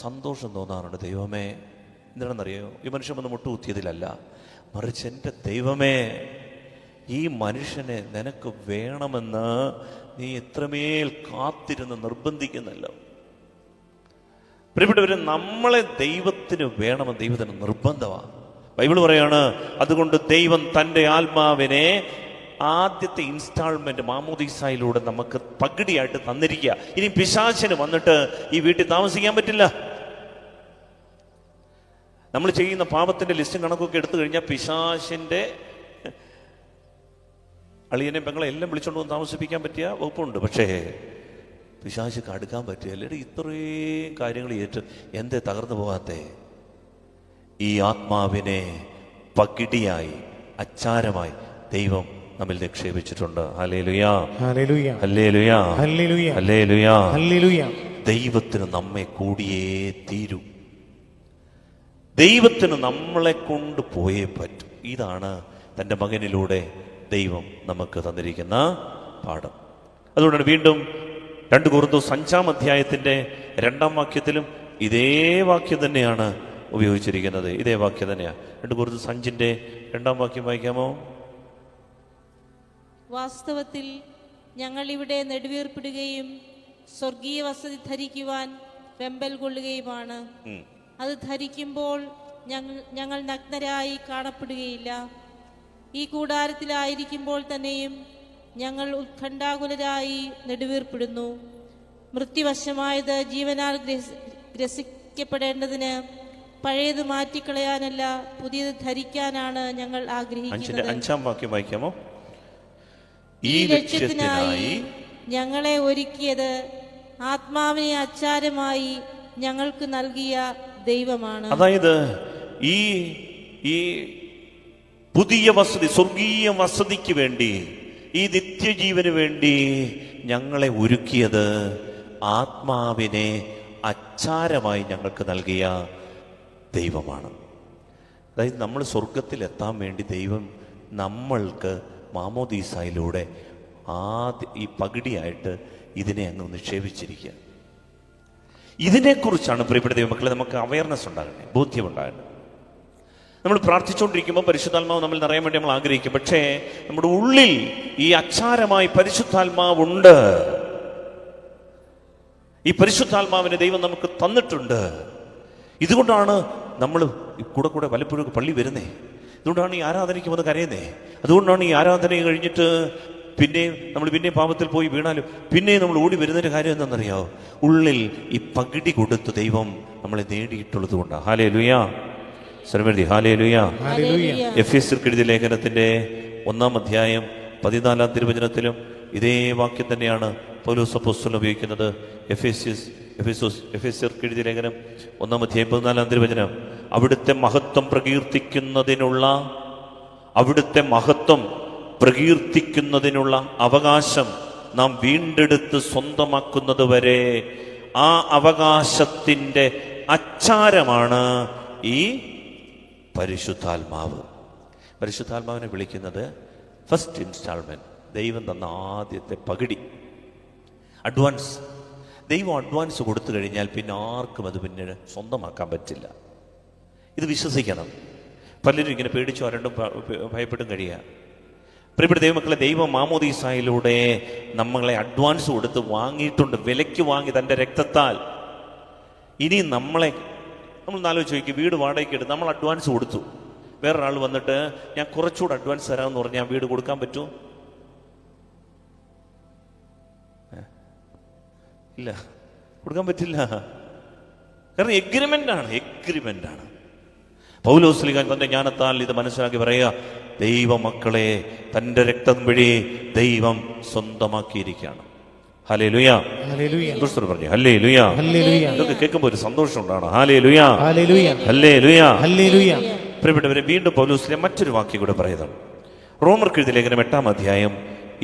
സന്തോഷം തോന്നാറുണ്ട്. ദൈവമേ, എന്താണെന്നറിയോ? ഈ മനുഷ്യൻ വന്ന് മുട്ടുകുത്തിയതിലല്ല, മറിച്ച് എൻ്റെ ദൈവമേ, ഈ മനുഷ്യനെ നിനക്ക് വേണമെന്ന് നീ എത്രമേൽ കാത്തിരുന്ന് നിർബന്ധിക്കുന്നല്ലോ. പ്രിയപ്പെട്ടവരെ, നമ്മളെ ദൈവത്തിന് വേണമെന്ന് ദൈവത്തിന് നിർബന്ധമാണ്. ബൈബിൾ പറയാണ്, അതുകൊണ്ട് ദൈവം തൻ്റെ ആത്മാവിനെ ആദ്യത്തെ ഇൻസ്റ്റാൾമെന്റ് മാമോദീസായിലൂടെ നമുക്ക് പകിടിയായിട്ട് തന്നിരിക്കുക. ഇനി പിശാചിന് വന്നിട്ട് ഈ വീട്ടിൽ താമസിക്കാൻ പറ്റില്ല. നമ്മൾ ചെയ്യുന്ന പാപത്തിന്റെ ലിസ്റ്റും കണക്കൊക്കെ എടുത്തു കഴിഞ്ഞാൽ പിശാചിന്റെ അളിയനെ പെങ്ങളെ എല്ലാം വിളിച്ചോണ്ട് വന്ന് താമസിപ്പിക്കാൻ പറ്റിയ വകുപ്പുണ്ട്. പക്ഷേ പിശാചിക്ക് അടുക്കാൻ പറ്റില്ല. ഇത്രയും കാര്യങ്ങൾ ഏറ്റ് എന്തേ തകർന്നു പോകാത്തെ? ഈ ആത്മാവിനെ പകിടിയായി, അച്ചാരമായി ദൈവം നമ്മിൽ നിക്ഷേപിച്ചിട്ടുണ്ട്. ഹല്ലേലൂയാ,
ഹല്ലേലൂയ,
ഹല്ലേലൂയാ,
ഹല്ലേലൂയ,
ഹല്ലേലൂയാ,
ഹല്ലേലൂയ.
ദൈവത്തിന് നമ്മെ കൂടിയേ തീരൂ. ദൈവത്തിന് നമ്മളെ കൊണ്ട് പോയേ പറ്റൂ. ഇതാണ് തൻ്റെ മകനിലൂടെ ദൈവം നമുക്ക് തന്നിരിക്കുന്ന പാഠം. അതുകൊണ്ടാണ് വീണ്ടും 2 കൊരിന്തോസ് 5-ാം അധ്യായത്തിന്റെ 2-ാം വാക്യത്തിലും ഇതേ വാക്യം തന്നെയാണ് ഉപയോഗിച്ചിരിക്കുന്നത്. ഇതേ വാക്യം തന്നെയാണ്. 2 കൊരിന്തോസ് 5-ന്റെ 2-ാം വാക്യം വായിക്കാമോ?
വാസ്തവത്തിൽ ഞങ്ങൾ ഇവിടെ നെടുവീർപ്പിടുകയും സ്വർഗീയ വസതി ധരിക്കുവാൻ വെമ്പൽ കൊള്ളുകയുമാണ്. അത് ധരിക്കുമ്പോൾ ഞങ്ങൾ നഗ്നരായി കാണപ്പെടുകയില്ല. ഈ കൂടാരത്തിലായിരിക്കുമ്പോൾ തന്നെയും ഞങ്ങൾ ഉത്കണ്ഠാകുലരായി നെടുവീർപ്പിടുന്നു. മൃത്യുവശമായത് ജീവനാൽ ഗ്രസിക്കപ്പെടേണ്ടതിന് പഴയത് മാറ്റിക്കളയാനല്ല, പുതിയത് ധരിക്കാനാണ് ഞങ്ങൾ ആഗ്രഹിക്കുന്നത്.
5-ാം വാക്യം വായിക്കാമോ?
ഈ ലക്ഷ്യത്തിനായി ഞങ്ങളെ ഒരുക്കിയത് ആത്മാവിനെ അച്ചാരമായി ഞങ്ങൾക്ക് നൽകിയ ദൈവമാണ്.
അതായത് ഈ പുതിയ വസതി, സ്വർഗീയ വസതിക്ക് വേണ്ടി, ഈ നിത്യജീവന് വേണ്ടി ഞങ്ങളെ ഒരുക്കിയത് ആത്മാവിനെ അച്ചാരമായി ഞങ്ങൾക്ക് നൽകിയ ദൈവമാണ്. അതായത് നമ്മൾ സ്വർഗത്തിൽ എത്താൻ വേണ്ടി ദൈവം നമ്മൾക്ക് മാമോദീസായിലൂടെ ഈ പകിടിയായിട്ട് ഇതിനെ അങ്ങ് നിക്ഷേപിച്ചിരിക്കുക. ഇതിനെക്കുറിച്ചാണ് പ്രിയപ്പെട്ട ദൈവമക്കളെ നമുക്ക് അവയർനെസ് ഉണ്ടാകണേ, ബോധ്യമുണ്ടാകണം. നമ്മൾ പ്രാർത്ഥിച്ചുകൊണ്ടിരിക്കുമ്പോൾ പരിശുദ്ധാത്മാവ് നമ്മൾ നിറയാൻ വേണ്ടി നമ്മൾ ആഗ്രഹിക്കും. പക്ഷേ നമ്മുടെ ഉള്ളിൽ ഈ അച്ചാരമായി പരിശുദ്ധാത്മാവുണ്ട്. ഈ പരിശുദ്ധാത്മാവിനെ ദൈവം നമുക്ക് തന്നിട്ടുണ്ട്. ഇതുകൊണ്ടാണ് നമ്മൾ കൂടെ പലപ്പോഴും പള്ളി വരുന്നേ. അതുകൊണ്ടാണ് ഈ ആരാധനയ്ക്ക് വന്ന് കരയുന്നേ. അതുകൊണ്ടാണ് ഈ ആരാധന കഴിഞ്ഞിട്ട് പിന്നെയും പാപത്തിൽ പോയി വീണാലും പിന്നെയും നമ്മൾ ഓടി വരുന്നതിന്റെ കാര്യം എന്താണെന്നറിയാമോ? ഉള്ളിൽ ഈ പകിടി കൊടുത്ത് ദൈവം നമ്മളെ നേടിയിട്ടുള്ളത് കൊണ്ടാണ്. ഹല്ലേലൂയാ, സർവ്വതി ഹല്ലേലൂയാ. എഫേസ്യർക്ക് എഴുതിയ ലേഖനത്തിന്റെ 1-ാം അധ്യായം 14-ാം തിരുവചനത്തിലും ഇതേ വാക്യം തന്നെയാണ് പൗലോസ് അപ്പോസ്തലൻ ഉപയോഗിക്കുന്നത്. എഫേസ്യർക്ക് എഴുതിയ ലേഖനം 1-ാം അധ്യായം 14-ാം തിരുവചനം, അവിടുത്തെ മഹത്വം പ്രകീർത്തിക്കുന്നതിനുള്ള അവകാശം നാം വീണ്ടെടുത്ത് സ്വന്തമാക്കുന്നത് വരെ ആ അവകാശത്തിന്റെ അച്ചാരമാണ് ഈ പരിശുദ്ധാത്മാവ്. പരിശുദ്ധാത്മാവിനെ വിളിക്കുന്നത് ഫസ്റ്റ് ഇൻസ്റ്റാൾമെന്റ്, ദൈവം തന്ന ആദ്യത്തെ പകിടി, അഡ്വാൻസ്. ദൈവം അഡ്വാൻസ് കൊടുത്തു കഴിഞ്ഞാൽ പിന്നെ ആർക്കും അത് പിന്നീട് സ്വന്തമാക്കാൻ പറ്റില്ല. ഇത് വിശ്വസിക്കണം. പലരും ഇങ്ങനെ പേടിച്ചു അരണ്ടും ഭയപ്പെട്ടും കഴിയുക. പ്രിയപ്പെട്ട ദൈവമക്കളെ, ദൈവം മാമോദീസായിലൂടെ നമ്മളെ അഡ്വാൻസ് കൊടുത്ത് വാങ്ങിയിട്ടുണ്ട്, വിലയ്ക്ക് വാങ്ങി തൻ്റെ രക്തത്താൽ. ഇനി നമ്മൾ ആലോചിച്ച് നോക്കി, വീട് വാടകയ്ക്ക് എടുത്ത് നമ്മൾ അഡ്വാൻസ് കൊടുത്തു. വേറൊരാൾ വന്നിട്ട് ഞാൻ കുറച്ചുകൂടെ അഡ്വാൻസ് തരാമെന്ന് പറഞ്ഞാൽ വീട് കൊടുക്കാൻ പറ്റുമോ? ഇല്ല, കൊടുക്കാൻ പറ്റില്ല. കാരണം എഗ്രിമെന്റ് ആണ്. പൗലോസ്ലീഹ തന്റെ ജ്ഞാനത്താൽ ഇത് മനസ്സിലാക്കി പറയുക, ദൈവമക്കളെ തന്റെ രക്തം വഴി ദൈവം സ്വന്തമാക്കിയിരിക്കുകയാണ്. ഹല്ലേലൂയ. ക്രിസ്തു പറഞ്ഞു ഹല്ലേലൂയ. ഇതൊക്കെ കേൾക്കുമ്പോൾ ഒരു സന്തോഷം ഉണ്ടാണ്. ഹല്ലേലൂയ, ഹല്ലേലൂയ, ഹല്ലേലൂയ. പ്രിയപ്പെട്ടവരെ, വീണ്ടും പൗലോസ്ലീഹ മറ്റൊരു വാക്യം കൂടെ പറയുന്നത് റോമർക്ക് എഴുതിയ ലേഖനം 8-ാം അധ്യായം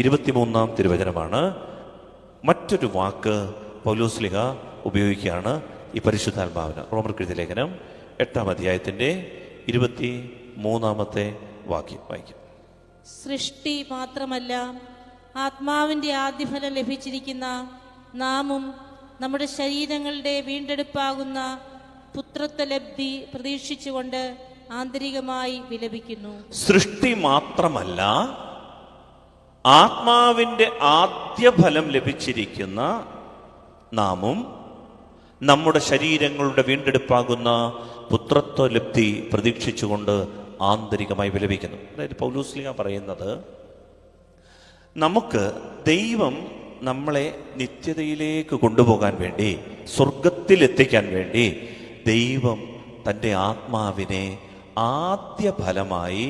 23-ാം തിരുവചനമാണ്. മറ്റൊരു വാക്ക് പൗലോസ്ലീഹ ഉപയോഗിക്കുകയാണ് ഈ പരിശുദ്ധാത്മാവിന്. റോമർക്ക് എഴുതിയ ലേഖനം 8-ാം അധ്യായത്തിന്റെ 23-ാമത്തെ വാക്യം വായിക്കും.
സൃഷ്ടി മാത്രമല്ല, ആത്മാവിന്റെ ആദ്യഫലം ലഭിച്ചിരിക്കുന്ന നാമും നമ്മുടെ ശരീരങ്ങളുടെ വീണ്ടെടുപ്പാകുന്ന പുത്രത്വലബ്ധി പ്രതീക്ഷിച്ചുകൊണ്ട് ആന്തരികമായി വിലപിക്കുന്നു.
സൃഷ്ടി മാത്രമല്ല, ആത്മാവിന്റെ ആദ്യഫലം ലഭിച്ചിരിക്കുന്ന നാമും നമ്മുടെ ശരീരങ്ങളുടെ വീണ്ടെടുപ്പാകുന്ന പുത്രത്വലബ്ധി പ്രതീക്ഷിച്ചുകൊണ്ട് ആന്തരികമായി വിലപിക്കുന്നു. അതായത് പൗലോസ്ലീഹ പറയുന്നത്, നമുക്ക് ദൈവം നമ്മളെ നിത്യതയിലേക്ക് കൊണ്ടുപോകാൻ വേണ്ടി, സ്വർഗത്തിൽ എത്തിക്കാൻ വേണ്ടി ദൈവം തൻ്റെ ആത്മാവിനെ ആദ്യ ഫലമായി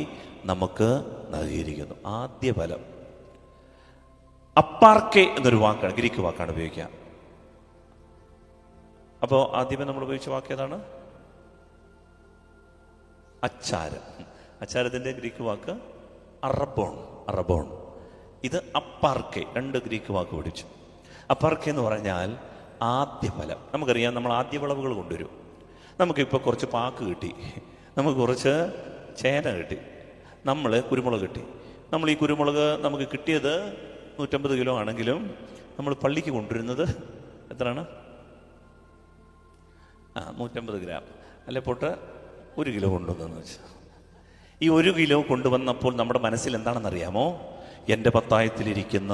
നമുക്ക് നൽകിയിരിക്കുന്നു. ആദ്യ ഫലം അപ്പാർക്കെ എന്നൊരു വാക്കാണ്, ഗ്രീക്ക് വാക്കാണ് ഉപയോഗിക്കുക. അപ്പോൾ ആദ്യമേ നമ്മൾ ഉപയോഗിച്ച വാക്ക് ഏതാണ്? അച്ചാരം. അച്ചാരത്തിൻ്റെ ഗ്രീക്ക് വാക്ക് അറബോൺ. ഇത് അപ്പാർക്കെ, 2 ഗ്രീക്ക് വാക്ക് പഠിച്ചു. അപ്പാർക്കെ എന്ന് പറഞ്ഞാൽ ആദ്യ ഫലം. നമുക്കറിയാം, നമ്മൾ ആദ്യ വിളവുകൾ കൊണ്ടുവരും. നമുക്കിപ്പോൾ കുറച്ച് പാക്ക് കിട്ടി, നമുക്ക് കുറച്ച് ചേന കിട്ടി, നമ്മൾ കുരുമുളക് കിട്ടി. നമ്മൾ ഈ കുരുമുളക് നമുക്ക് കിട്ടിയത് 150 കിലോ ആണെങ്കിലും നമ്മൾ പള്ളിക്ക് കൊണ്ടുവരുന്നത് എത്രയാണ്? 150 ഗ്രാം. അല്ലെ പോട്ട് 1 കിലോ കൊണ്ടുവന്നെന്ന് വെച്ചാൽ, ഈ 1 കിലോ കൊണ്ടുവന്നപ്പോൾ നമ്മുടെ മനസ്സിൽ എന്താണെന്നറിയാമോ? എൻ്റെ പത്തായത്തിലിരിക്കുന്ന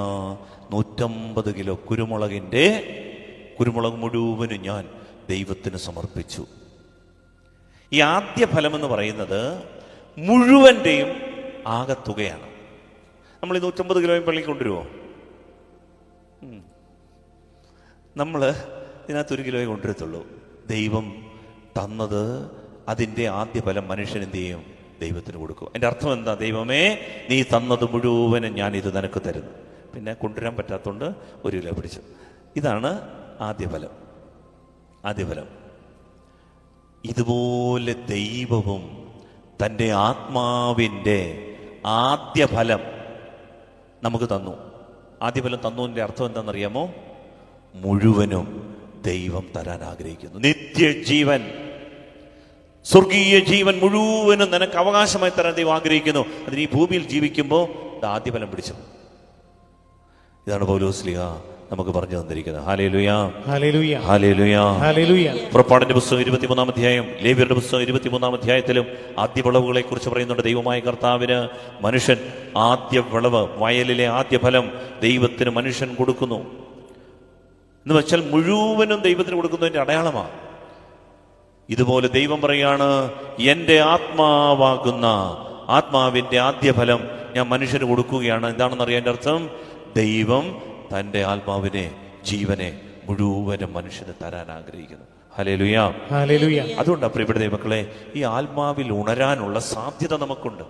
150 കിലോ കുരുമുളക് മുഴുവനും ഞാൻ ദൈവത്തിന് സമർപ്പിച്ചു. ഈ ആദ്യ ഫലം എന്ന് പറയുന്നത് മുഴുവൻ്റെയും ആകത്തുകയാണ്. നമ്മൾ ഈ 150 കിലോയും പള്ളിക്ക് കൊണ്ടുവരുമോ? നമ്മൾ ഇതിനകത്ത് 1 കിലോയെ കൊണ്ടുവരത്തുള്ളൂ. ദൈവം തന്നത് അതിൻ്റെ ആദ്യ ഫലം മനുഷ്യൻ എന്ത് ചെയ്യും? ദൈവത്തിന് കൊടുക്കും. എൻ്റെ അർത്ഥം എന്താ? ദൈവമേ, നീ തന്നത് മുഴുവനും ഞാൻ ഇത് നിനക്ക് തരുന്നു. പിന്നെ കൊണ്ടുവരാൻ പറ്റാത്തതുകൊണ്ട് 1 കിലോ പിടിച്ചു. ഇതാണ് ആദ്യ ഫലം. ഇതുപോലെ ദൈവവും തൻ്റെ ആത്മാവിൻ്റെ ആദ്യ ഫലം നമുക്ക് തന്നു. ആദ്യ ഫലം തന്നതിൻ്റെ അർത്ഥം എന്താണെന്നറിയാമോ? മുഴുവനും ദൈവം തരാൻ ആഗ്രഹിക്കുന്നു. നിത്യജീവൻ, സ്വർഗീയ ജീവൻ മുഴുവനും നിനക്ക് അവകാശമായി തരാൻ ദൈവം ആഗ്രഹിക്കുന്നു. അതിന് ഈ ഭൂമിയിൽ ജീവിക്കുമ്പോൾ ആദ്യ ഫലം പിടിച്ചു. ഇതാണ് പൗലോസ്ലീഹ നമുക്ക് പറഞ്ഞു തന്നിരിക്കുന്നത്. ഹല്ലേലൂയ, ഹല്ലേലൂയ, ഹല്ലേലൂയ, ഹല്ലേലൂയ. പുറപ്പാടിന്റെ പുസ്തകം 23-ാം അധ്യായം, ലേവ്യരുടെ പുസ്തകം 23-ാം അധ്യായത്തിലും ആദ്യ വിളവുകളെ കുറിച്ച് പറയുന്നുണ്ട്. ദൈവമായ കർത്താവിന് മനുഷ്യൻ ആദ്യ വിളവ്, വയലിലെ ആദ്യ ഫലം ദൈവത്തിന് മനുഷ്യൻ കൊടുക്കുന്നു എന്ന് വെച്ചാൽ മുഴുവനും ദൈവത്തിന് കൊടുക്കുന്നതിന്റെ അടയാളമാണ്. ഇതുപോലെ ദൈവം പറയാണ്, എൻ്റെ ആത്മാവിന്റെ ആദ്യ ഫലം ഞാൻ മനുഷ്യന് കൊടുക്കുകയാണ്. എന്താണെന്നറിയാൻ എൻ്റെ അർത്ഥം? ദൈവം തൻ്റെ ആത്മാവിനെ, ജീവനെ മുഴുവനും മനുഷ്യന് തരാൻ ആഗ്രഹിക്കുന്നു. Hallelujah, hallelujah. അതുകൊണ്ടാണ് പ്രിയപ്പെട്ട ദൈവമക്കളെ, ഈ ആത്മാവിൽ ഉണരാനുള്ള സാധ്യത നമുക്കുണ്ട്.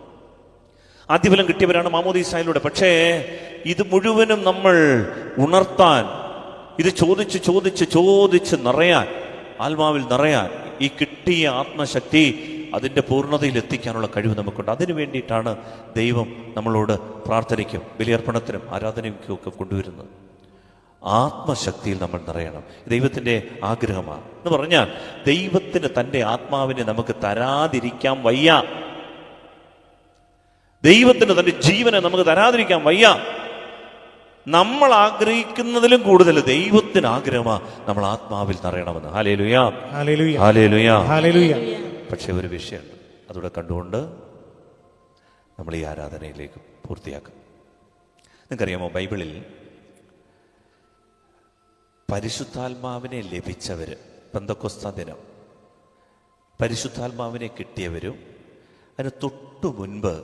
ആദ്യഫലം കിട്ടിയവരാണ് മാമോദീസായിലൂടെ. പക്ഷേ ഇത് മുഴുവനും നമ്മൾ ഉണർത്താൻ, ഇത് ചോദിച്ച് നിറയാൻ, ആത്മാവിൽ നിറയാൻ, ഈ കിട്ടിയ ആത്മശക്തി അതിൻ്റെ പൂർണ്ണതയിൽ എത്തിക്കാനുള്ള കഴിവ് നമുക്കുണ്ട്. അതിനു വേണ്ടിയിട്ടാണ് ദൈവം നമ്മളോട് പ്രാർത്ഥനയ്ക്കും ബലിയർപ്പണത്തിനും ആരാധനയ്ക്കും ഒക്കെ കൊണ്ടുവരുന്നത്. ആത്മശക്തിയിൽ നമ്മൾ നിറയണം. ദൈവത്തിൻ്റെ ആഗ്രഹമാണ്. എന്ന് പറഞ്ഞാൽ ദൈവത്തിന് തൻ്റെ ആത്മാവിനെ നമുക്ക് തരാതിരിക്കാൻ വയ്യ. ദൈവത്തിന് തൻ്റെ ജീവനെ നമുക്ക് തരാതിരിക്കാൻ വയ്യ. നമ്മൾ ആഗ്രഹിക്കുന്നതിലും കൂടുതൽ ദൈവത്തിന് ആഗ്രഹമാണ് നമ്മൾ ആത്മാവിൽ നിറയണമെന്ന്. ഹല്ലേലൂയ, ഹല്ലേലൂയ, ഹല്ലേലൂയ, ഹല്ലേലൂയ. പക്ഷേ ഒരു വിഷയമുണ്ട്, അതുകൂടെ കണ്ടുകൊണ്ട് നമ്മൾ ഈ ആരാധനയിലേക്ക് പൂർത്തിയാക്കും. നിങ്ങൾക്കറിയാമോ, ബൈബിളിൽ പരിശുദ്ധാത്മാവിനെ ലഭിച്ചവർ, പെന്തക്കോസ്താ ദിനം പരിശുദ്ധാത്മാവിനെ കിട്ടിയവരും അതിന് തൊട്ടു മുൻപ്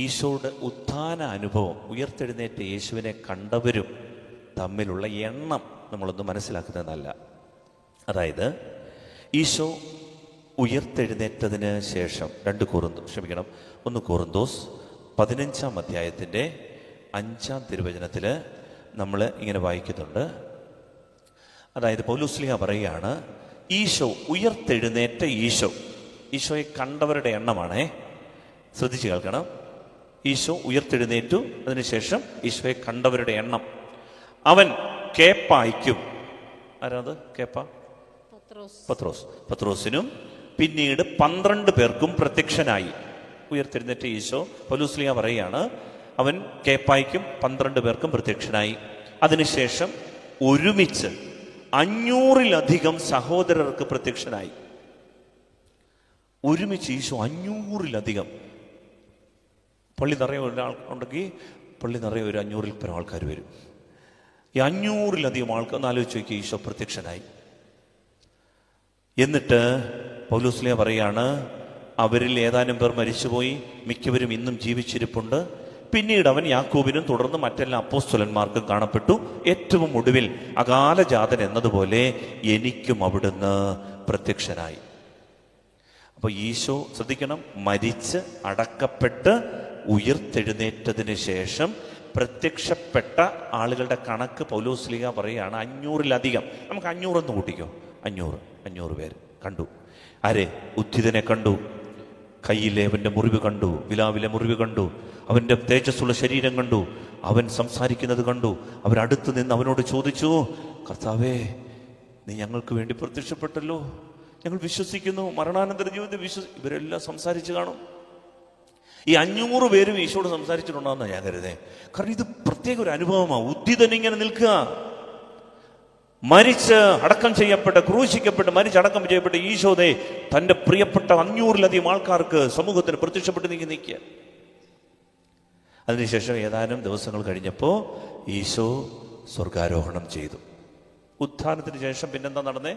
ഈശോയുടെ ഉത്ഥാന അനുഭവം, ഉയർത്തെഴുന്നേറ്റ യേശുവിനെ കണ്ടവരും തമ്മിലുള്ള എണ്ണം നമ്മളൊന്ന് മനസ്സിലാക്കുന്നതല്ല. അതായത് ഈശോ ഉയർത്തെഴുന്നേറ്റതിന് ശേഷം 1 കൊറിന്തോസ് 15-ാം അധ്യായത്തിൻ്റെ 5-ാം തിരുവചനത്തിൽ നമ്മൾ ഇങ്ങനെ വായിക്കുന്നുണ്ട്. അതായത് പൗലോസ്ലീഹ പറയുകയാണ്, ഈശോ ഉയർത്തെഴുന്നേറ്റ ഈശോയെ കണ്ടവരുടെ എണ്ണമാണേ. ശ്രദ്ധിച്ച് കേൾക്കണം. ഈശോ ഉയർത്തെഴുന്നേറ്റു, അതിനുശേഷം ഈശോയെ കണ്ടവരുടെ എണ്ണം. അവൻ കേപ്പായ്ക്കും, ആരാത് കേപ്പ? പത്രോസിനും പിന്നീട് 12 പേർക്കും പ്രത്യക്ഷനായി. ഉയർത്തെഴുന്നേറ്റ ഈശോ, പൗലോസ്ലീഹ പറയുകയാണ്, അവൻ കേപ്പായ്ക്കും 12 പേർക്കും പ്രത്യക്ഷനായി. അതിനുശേഷം ഒരുമിച്ച് 500-ലധികം സഹോദരർക്ക് പ്രത്യക്ഷനായി. ഒരുമിച്ച് ഈശോ 500-ലധികം. പള്ളി നിറയെ ഒരാൾ ഉണ്ടെങ്കിൽ പള്ളി നിറയെ ഒരു 500-ൽ പരം ആൾക്കാർ വരും. ഈ 500-ലധികം ആൾക്ക് ഒന്ന് ആലോചിച്ച് നോക്കി, ഈശോ പ്രത്യക്ഷനായി. എന്നിട്ട് പൗലോസ്ലീഹ പറയാണ്, അവരിൽ ഏതാനും പേർ മരിച്ചുപോയി, മിക്കവരും ഇന്നും ജീവിച്ചിരിപ്പുണ്ട്. പിന്നീട് അവൻ യാക്കോബിനും തുടർന്ന് മറ്റെല്ലാ അപ്പോസ്തലന്മാർക്കും കാണപ്പെട്ടു. ഏറ്റവും ഒടുവിൽ അകാലജാതൻ എന്നതുപോലെ എനിക്കും അവിടുന്ന് പ്രത്യക്ഷനായി. അപ്പൊ ഈശോ, ശ്രദ്ധിക്കണം, മരിച്ച് അടക്കപ്പെട്ട് ഉയർത്തെഴുന്നേറ്റതിന് ശേഷം പ്രത്യക്ഷപ്പെട്ട ആളുകളുടെ കണക്ക് പൗലോസ്ലീഹ പറയുകയാണ് 500-ലധികം. നമുക്ക് 500 എന്ന് കൂട്ടിക്കോ. 500 പേര് കണ്ടു. ആരെ? ഉദ്ധിതനെ കണ്ടു, കയ്യിലെ അവൻ്റെ മുറിവ് കണ്ടു, വിലാവിലെ മുറിവ് കണ്ടു, അവൻ്റെ തേജസ്സുള്ള ശരീരം കണ്ടു, അവൻ സംസാരിക്കുന്നത് കണ്ടു. അവരടുത്ത് നിന്ന് അവനോട് ചോദിച്ചു, കർത്താവേ, നീ ഞങ്ങൾക്ക് വേണ്ടി പ്രത്യക്ഷപ്പെട്ടല്ലോ, ഞങ്ങൾ വിശ്വസിക്കുന്നു, മരണാനന്തര ജീവിതം ഇവരെല്ലാം സംസാരിച്ചു കാണും. ഈ 500 പേരും ഈശോട് സംസാരിച്ചിട്ടുണ്ടാകുന്ന ഞാൻ കരുതേ. കാരണം ഇത് പ്രത്യേക ഒരു അനുഭവമാണ്. ഉദ്ധിതൻ ഇങ്ങനെ നിൽക്കുക, മരിച്ച് അടക്കം ചെയ്യപ്പെട്ട, ക്രൂശിക്കപ്പെട്ട് മരിച്ചടക്കം ചെയ്യപ്പെട്ട ഈശോദേ തൻ്റെ പ്രിയപ്പെട്ട 500-ലധികം ആൾക്കാർക്ക്, സമൂഹത്തിന് പ്രത്യക്ഷപ്പെട്ട് നിൽക്കുക. അതിനുശേഷം ഏതാനും ദിവസങ്ങൾ കഴിഞ്ഞപ്പോൾ ഈശോ സ്വർഗാരോഹണം ചെയ്തു. ഉത്ഥാനത്തിന് ശേഷം പിന്നെന്താ നടന്നേ?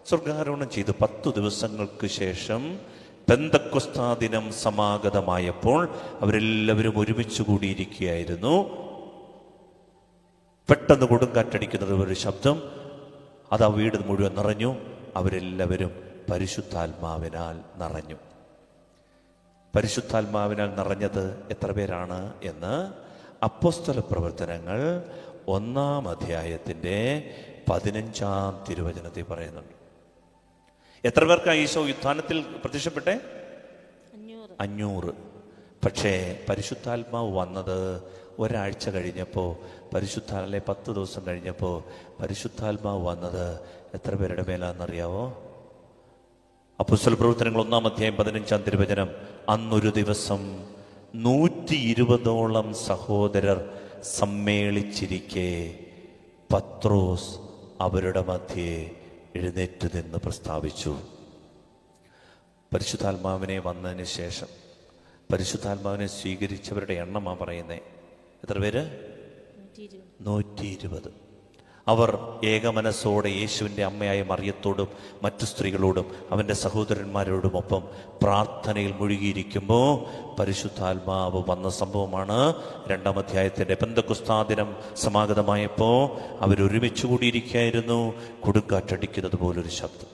സ്വർഗാരോഹണം ചെയ്തു. 10 ദിവസങ്ങൾക്ക് ശേഷം പെന്തക്കോസ്താ ദിനം സമാഗതമായപ്പോൾ അവരെല്ലാവരും ഒരുമിച്ച് കൂടിയിരിക്കുകയായിരുന്നു. പെട്ടെന്ന് കൊടുങ്കാറ്റടിക്കുന്നത് ഒരു ശബ്ദം, അത് ആ വീട് മുഴുവൻ നിറഞ്ഞു. അവരെല്ലാവരും പരിശുദ്ധാത്മാവിനാൽ നിറഞ്ഞു. പരിശുദ്ധാത്മാവിനാൽ നിറഞ്ഞത് എത്ര പേരാണ് എന്ന് അപ്പോസ്തല പ്രവർത്തനങ്ങൾ 1-ാം അധ്യായത്തിൻ്റെ 15-ാം തിരുവചനത്തിൽ പറയുന്നുണ്ട്. എത്ര പേർക്കാണ് ഈശോ ഉത്ഥാനത്തിൽ പ്രത്യക്ഷപ്പെട്ടെ? 500. പക്ഷേ പരിശുദ്ധാത്മാവ് വന്നത് ഒരാഴ്ച കഴിഞ്ഞപ്പോൾ, 10 ദിവസം കഴിഞ്ഞപ്പോൾ പരിശുദ്ധാത്മാവ് വന്നത് എത്ര പേരുടെ മേലാണെന്നറിയാവോ? അപ്പോസ്തല പ്രവർത്തനങ്ങൾ 1-ാം അധ്യായം 15-ാം തിരുവചനം, അന്നൊരു ദിവസം 120ഓളം സഹോദരർ സമ്മേളിച്ചിരിക്കെ പത്രോസ് അവരുടെ മധ്യേ എഴുന്നേറ്റ് നിന്ന് പ്രസ്താവിച്ചു. പരിശുദ്ധാത്മാവിനെ വന്നതിന് ശേഷം പരിശുദ്ധാത്മാവിനെ സ്വീകരിച്ചവരുടെ എണ്ണമാണ് പറയുന്നത്. എത്ര പേര്? 120. അവർ ഏകമനസ്സോടെ യേശുവിൻ്റെ അമ്മയായ മറിയത്തോടും മറ്റു സ്ത്രീകളോടും അവൻ്റെ സഹോദരന്മാരോടുമൊപ്പം പ്രാർത്ഥനയിൽ മുഴുകിയിരിക്കുമ്പോൾ പരിശുദ്ധാത്മാവ് വന്ന സംഭവമാണ് 2-ാം അധ്യായത്തിൻ്റെ പെന്തക്കോസ്താ ദിനം സമാഗതമായപ്പോൾ അവരൊരുമിച്ച് കൂടിയിരിക്കുകയായിരുന്നു. കൊടുങ്കാറ്റടിക്കുന്നത് പോലൊരു ശബ്ദം.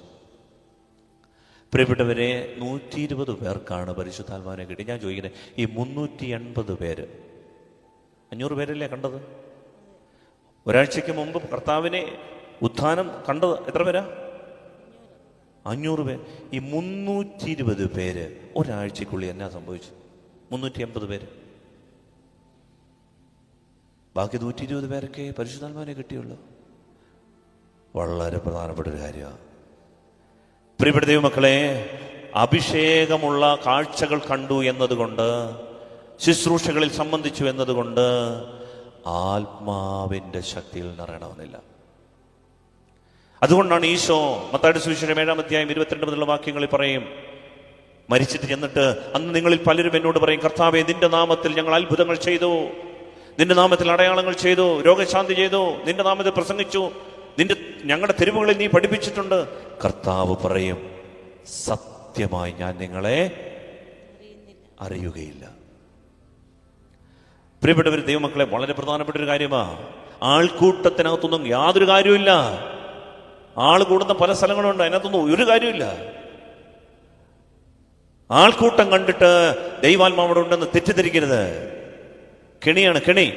പ്രിയപ്പെട്ടവരെ, 120 പേർക്കാണ് പരിശുദ്ധാത്മാവിനെ കിട്ടി. ഞാൻ ചോദിക്കുന്നത്, ഈ 380 പേര്, 500 പേരല്ലേ കണ്ടത്? ഒരാഴ്ചയ്ക്ക് മുമ്പ് കർത്താവിനെ ഉത്ഥാനം കണ്ടത് എത്ര പേരാ? 500 പേര്. ഈ 320 പേര് ഒരാഴ്ചക്കുള്ളിൽ എന്നാ സംഭവിച്ചു? 380 പേര്. ബാക്കി 120 പേരൊക്കെ പരിശുദ്ധാത്മാവിനെ കിട്ടിയുള്ളൂ. വളരെ പ്രധാനപ്പെട്ട ഒരു കാര്യമാണ്. പ്രിയപ്പെട്ട ദൈവമക്കളെ, അഭിഷേകമുള്ള കാഴ്ചകൾ കണ്ടു എന്നതുകൊണ്ട്, ശുശ്രൂഷകളിൽ സംബന്ധിച്ചു എന്നതുകൊണ്ട് ആത്മാവിൻ്റെ ശക്തിയിൽ നിറയണമെന്നില്ല. അതുകൊണ്ടാണ് ഈശോ മത്തായിയുടെ സുവിശേഷം 7-ാം അധ്യായം 22 മുതലുള്ള വാക്യങ്ങളിൽ പറയും, മരിച്ചിട്ട് ചെന്നിട്ട് അന്ന് നിങ്ങളിൽ പലരും എന്നോട് പറയും, കർത്താവേ, നിന്റെ നാമത്തിൽ ഞങ്ങൾ അത്ഭുതങ്ങൾ ചെയ്തു, നിന്റെ നാമത്തിൽ അടയാളങ്ങൾ ചെയ്തു, രോഗശാന്തി ചെയ്തു, നിന്റെ നാമത്തിൽ പ്രസംഗിച്ചു, ഞങ്ങളുടെ തെരുവുകളിൽ നീ പഠിപ്പിച്ചിട്ടുണ്ട്. കർത്താവ് പറയും, സത്യമായി ഞാൻ നിങ്ങളെ അറിയുകയില്ല. പ്രിയപ്പെട്ടവർ, ദൈവമക്കളെ, വളരെ പ്രധാനപ്പെട്ട ഒരു കാര്യമാണ്. ആൾക്കൂട്ടത്തിനകത്തൊന്നും യാതൊരു കാര്യമില്ല. ആൾ കൂടുന്ന പല സ്ഥലങ്ങളുണ്ട്, അതിനകത്തൊന്നും ഒരു കാര്യമില്ല. ആൾക്കൂട്ടം കണ്ടിട്ട് ദൈവാത്മാവിടെ ഉണ്ടെന്ന് തെറ്റിദ്ധരിക്കരുത്. കെണിയാണ്, കെണി.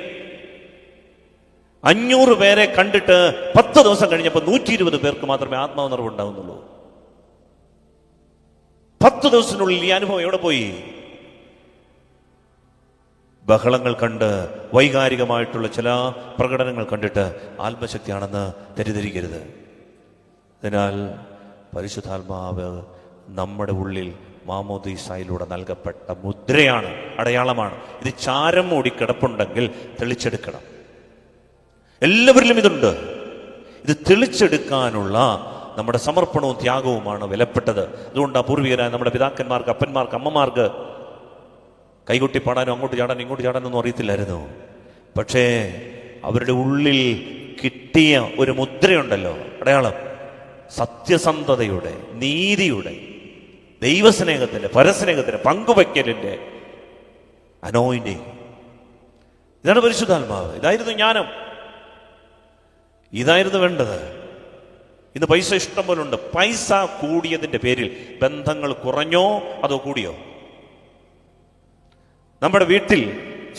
500 പേരെ കണ്ടിട്ട് 10 ദിവസം കഴിഞ്ഞപ്പോൾ 120 പേർക്ക് മാത്രമേ ആത്മാവ് നിറവുണ്ടാകുന്നുള്ളൂ. 10 ദിവസത്തിനുള്ളിൽ ഈ അനുഭവം എവിടെ പോയി? ബഹളങ്ങൾ കണ്ട്, വൈകാരികമായിട്ടുള്ള ചില പ്രകടനങ്ങൾ കണ്ടിട്ട് ആത്മശക്തിയാണെന്ന് തെറ്റിദ്ധരിക്കരുത്. അതിനാൽ പരിശുദ്ധാത്മാവ് നമ്മുടെ ഉള്ളിൽ മാമോദീസായിലൂടെ നൽകപ്പെട്ട മുദ്രയാണ്, അടയാളമാണ്. ഇത് ചാരം മൂടി കിടപ്പുണ്ടെങ്കിൽ തെളിച്ചെടുക്കണം. എല്ലാവരിലും ഇതുണ്ട്. ഇത് തെളിച്ചെടുക്കാനുള്ള നമ്മുടെ സമർപ്പണവും ത്യാഗവുമാണ് വിലപ്പെട്ടത്. അതുകൊണ്ട് പൂർവികരായ നമ്മുടെ പിതാക്കന്മാർക്ക്, അപ്പന്മാർക്ക്, അമ്മമാർക്ക് കൈകൊട്ടി പാടാനും അങ്ങോട്ട് ചാടാനും ഇങ്ങോട്ട് ചാടാനൊന്നും അറിയത്തില്ലായിരുന്നു. പക്ഷേ അവരുടെ ഉള്ളിൽ കിട്ടിയ ഒരു മുദ്രയുണ്ടല്ലോ, അടയാളം, സത്യസന്ധതയുടെ, നീതിയുടെ, ദൈവസ്നേഹത്തിന്റെ, പരസ്നേഹത്തിന്റെ, പങ്കുവയ്ക്കലിന്റെ അനോയിന്റിങ്. ഇതാണ് പരിശുദ്ധാത്മാവ്. ഇതായിരുന്നു ജ്ഞാനം, ഇതായിരുന്നു വേണ്ടത്. ഇന്ന് പൈസ ഇഷ്ടം പോലെ ഉണ്ട്. പൈസ കൂടിയതിന്റെ പേരിൽ ബന്ധങ്ങൾ കുറഞ്ഞോ അതോ കൂടിയോ? നമ്മുടെ വീട്ടിൽ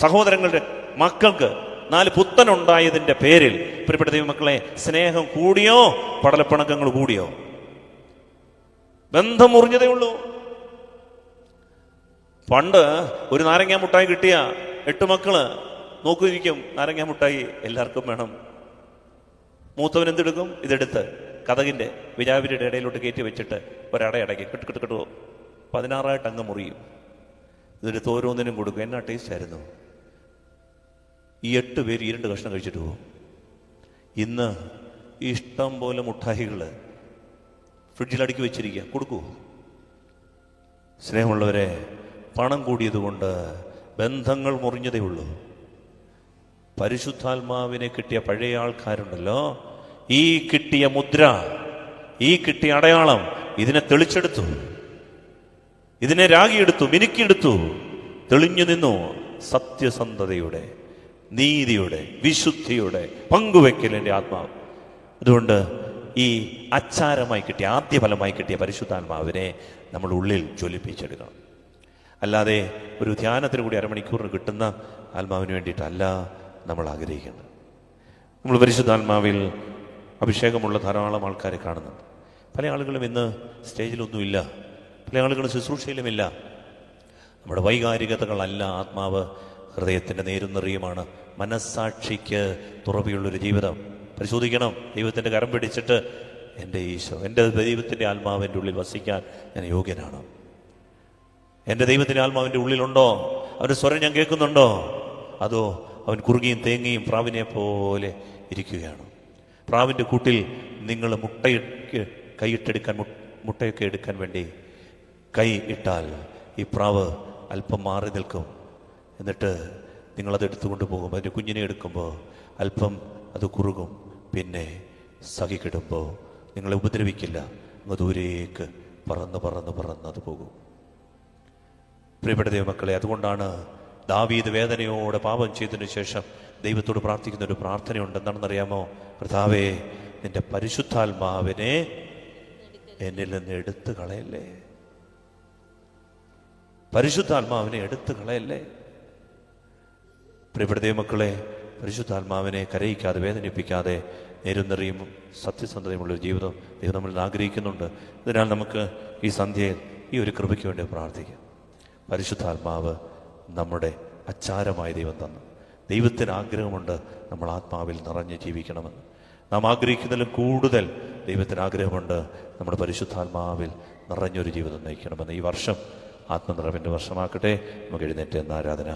സഹോദരങ്ങളുടെ മക്കൾക്ക് 4 പുത്തനുണ്ടായതിന്റെ പേരിൽ, പ്രിയപ്പെട്ട ദൈവമക്കളെ, സ്നേഹം കൂടിയോ പടലപ്പിണക്കങ്ങൾ കൂടിയോ? ബന്ധം മുറിഞ്ഞതേ ഉള്ളൂ. പണ്ട് ഒരു നാരങ്ങാ മുട്ടായി കിട്ടിയ 8 മക്കള് നോക്കിയിരിക്കും, നാരങ്ങാ മുട്ടായി എല്ലാവർക്കും വേണം. മൂത്തവൻ എന്തെടുക്കും? ഇതെടുത്ത് കതകിന്റെ വിജാവിരിയുടെ ഇടയിലോട്ട് കയറ്റി വെച്ചിട്ട് ഒരടയടക്കി കിട്ടുകിട്ടുകിട്ടു 16 അങ്ങ് മുറിയും. ഇതെടുത്ത് ഓരോന്നിനും കൊടുക്കും. എന്നാ ടേസ്റ്റ് ആയിരുന്നു! ഈ 8 പേര് 2 കഷ്ണം കഴിച്ചിട്ട് പോകും. ഇന്ന് ഇഷ്ടം പോലെ മുട്ടായികള് ഫ്രിഡ്ജിൽ അടുക്കി വെച്ചിരിക്കുക, കൊടുക്കൂ. സ്നേഹമുള്ളവരെ, പണം കൂടിയതുകൊണ്ട് ബന്ധങ്ങൾ മുറിഞ്ഞതേ ഉള്ളൂ. പരിശുദ്ധാത്മാവിനെ കിട്ടിയ പഴയ ആൾക്കാരുണ്ടല്ലോ, ഈ കിട്ടിയ മുദ്ര, ഈ കിട്ടിയ അടയാളം, ഇതിനെ തെളിച്ചെടുത്തു, ഇതിനെ രാഗിയെടുത്തു, മിനുക്കിയെടുത്തു, തെളിഞ്ഞു നിന്നു. സത്യസന്ധതയുടെ, നീതിയുടെ, വിശുദ്ധിയുടെ, പങ്കുവെക്കലിന്റെ ആത്മാവ്. അതുകൊണ്ട് ഈ അച്ചാരമായി കിട്ടിയ, ആദ്യഫലമായി കിട്ടിയ പരിശുദ്ധാത്മാവിനെ നമ്മൾ ഉള്ളിൽ ജ്വലിപ്പിച്ചെടുക്കണം. അല്ലാതെ ഒരു ധ്യാനത്തിന് കൂടി അരമണിക്കൂറിന് കിട്ടുന്ന ആത്മാവിന് വേണ്ടിയിട്ടല്ല നമ്മൾ ആഗ്രഹിക്കുന്നത്. നമ്മൾ പരിശുദ്ധാത്മാവിൽ അഭിഷേകമുള്ള ധാരാളം ആൾക്കാരെ കാണുന്നുണ്ട്. പല ആളുകളും ഇന്ന് സ്റ്റേജിലൊന്നുമില്ല, പല ആളുകളും ശുശ്രൂഷയിലുമില്ല. നമ്മുടെ വൈകാരികതകളല്ല ആത്മാവ്. ഹൃദയത്തിൻ്റെ നേരും നിറയുമാണ്. മനസ്സാക്ഷിക്ക് തുറവിയുള്ളൊരു ജീവിതം പരിശോധിക്കണം. ദൈവത്തിൻ്റെ കരം പിടിച്ചിട്ട്, എൻ്റെ ഈശോ, എൻ്റെ ദൈവത്തിൻ്റെ ആത്മാവിൻ്റെ ഉള്ളിൽ വസിക്കാൻ ഞാൻ യോഗ്യനാണോ? എൻ്റെ ദൈവത്തിൻ്റെ ആത്മാവിൻ്റെ ഉള്ളിലുണ്ടോ? അവൻ്റെ സ്വരം ഞാൻ കേൾക്കുന്നുണ്ടോ? അതോ അവൻ കുറുകിയും തേങ്ങിയും പ്രാവിനെ പോലെ ഇരിക്കുകയാണ്? പ്രാവിൻ്റെ കൂട്ടിൽ നിങ്ങൾ കൈയിട്ടെടുക്കാൻ, മുട്ടയൊക്കെ എടുക്കാൻ വേണ്ടി കൈ ഇട്ടാൽ ഈ പ്രാവ് അല്പം മാറി നിൽക്കും. എന്നിട്ട് നിങ്ങളത് എടുത്തുകൊണ്ട് പോകും. അതിൻ്റെ കുഞ്ഞിനെ എടുക്കുമ്പോൾ അല്പം അത് കുറുകും. പിന്നെ സഹിക്കിടുമ്പോൾ നിങ്ങളെ ഉപദ്രവിക്കില്ല, അങ്ങ് ദൂരേക്ക് പറന്ന് പറന്ന് പറന്ന് അത് പോകും. പ്രിയപ്പെട്ട ദൈവമക്കളെ, അതുകൊണ്ടാണ് ദാവീദ് വേദനയോടെ പാപം ചെയ്തതിനു ശേഷം ദൈവത്തോട് പ്രാർത്ഥിക്കുന്ന ഒരു പ്രാർത്ഥനയുണ്ട്. എന്താണെന്നറിയാമോ? കർത്താവേ, നിന്റെ പരിശുദ്ധാത്മാവിനെ എന്നിൽ നിന്ന് എടുത്തു കളയല്ലേ, പരിശുദ്ധാത്മാവിനെ എടുത്തു കളയല്ലേ. പ്രിയപ്പെട്ട ദൈവമക്കളെ, പരിശുദ്ധാത്മാവിനെ കരയിക്കാതെ, വേദനിപ്പിക്കാതെ, നേരും നിറയും സത്യസന്ധതയുമുള്ളൊരു ജീവിതം ദൈവം നമ്മളിൽ ആഗ്രഹിക്കുന്നുണ്ട്. അതിനാൽ നമുക്ക് ഈ സന്ധ്യയിൽ ഈ ഒരു കൃപയ്ക്ക് വേണ്ടി പ്രാർത്ഥിക്കാം. പരിശുദ്ധാത്മാവ് നമ്മുടെ അച്ചാരമായി ദൈവം തന്നു. ദൈവത്തിന് ആഗ്രഹമുണ്ട് നമ്മൾ ആത്മാവിൽ നിറഞ്ഞ് ജീവിക്കണമെന്ന്. നാം ആഗ്രഹിക്കുന്നതിലും കൂടുതൽ ദൈവത്തിന് ആഗ്രഹമുണ്ട് നമ്മുടെ പരിശുദ്ധാത്മാവിൽ നിറഞ്ഞൊരു ജീവിതം നയിക്കണമെന്ന്. ഈ വർഷം ആത്മനിറവിൻ്റെ വർഷമാക്കട്ടെ. നമുക്ക് എഴുന്നേറ്റ് എന്ന ആരാധന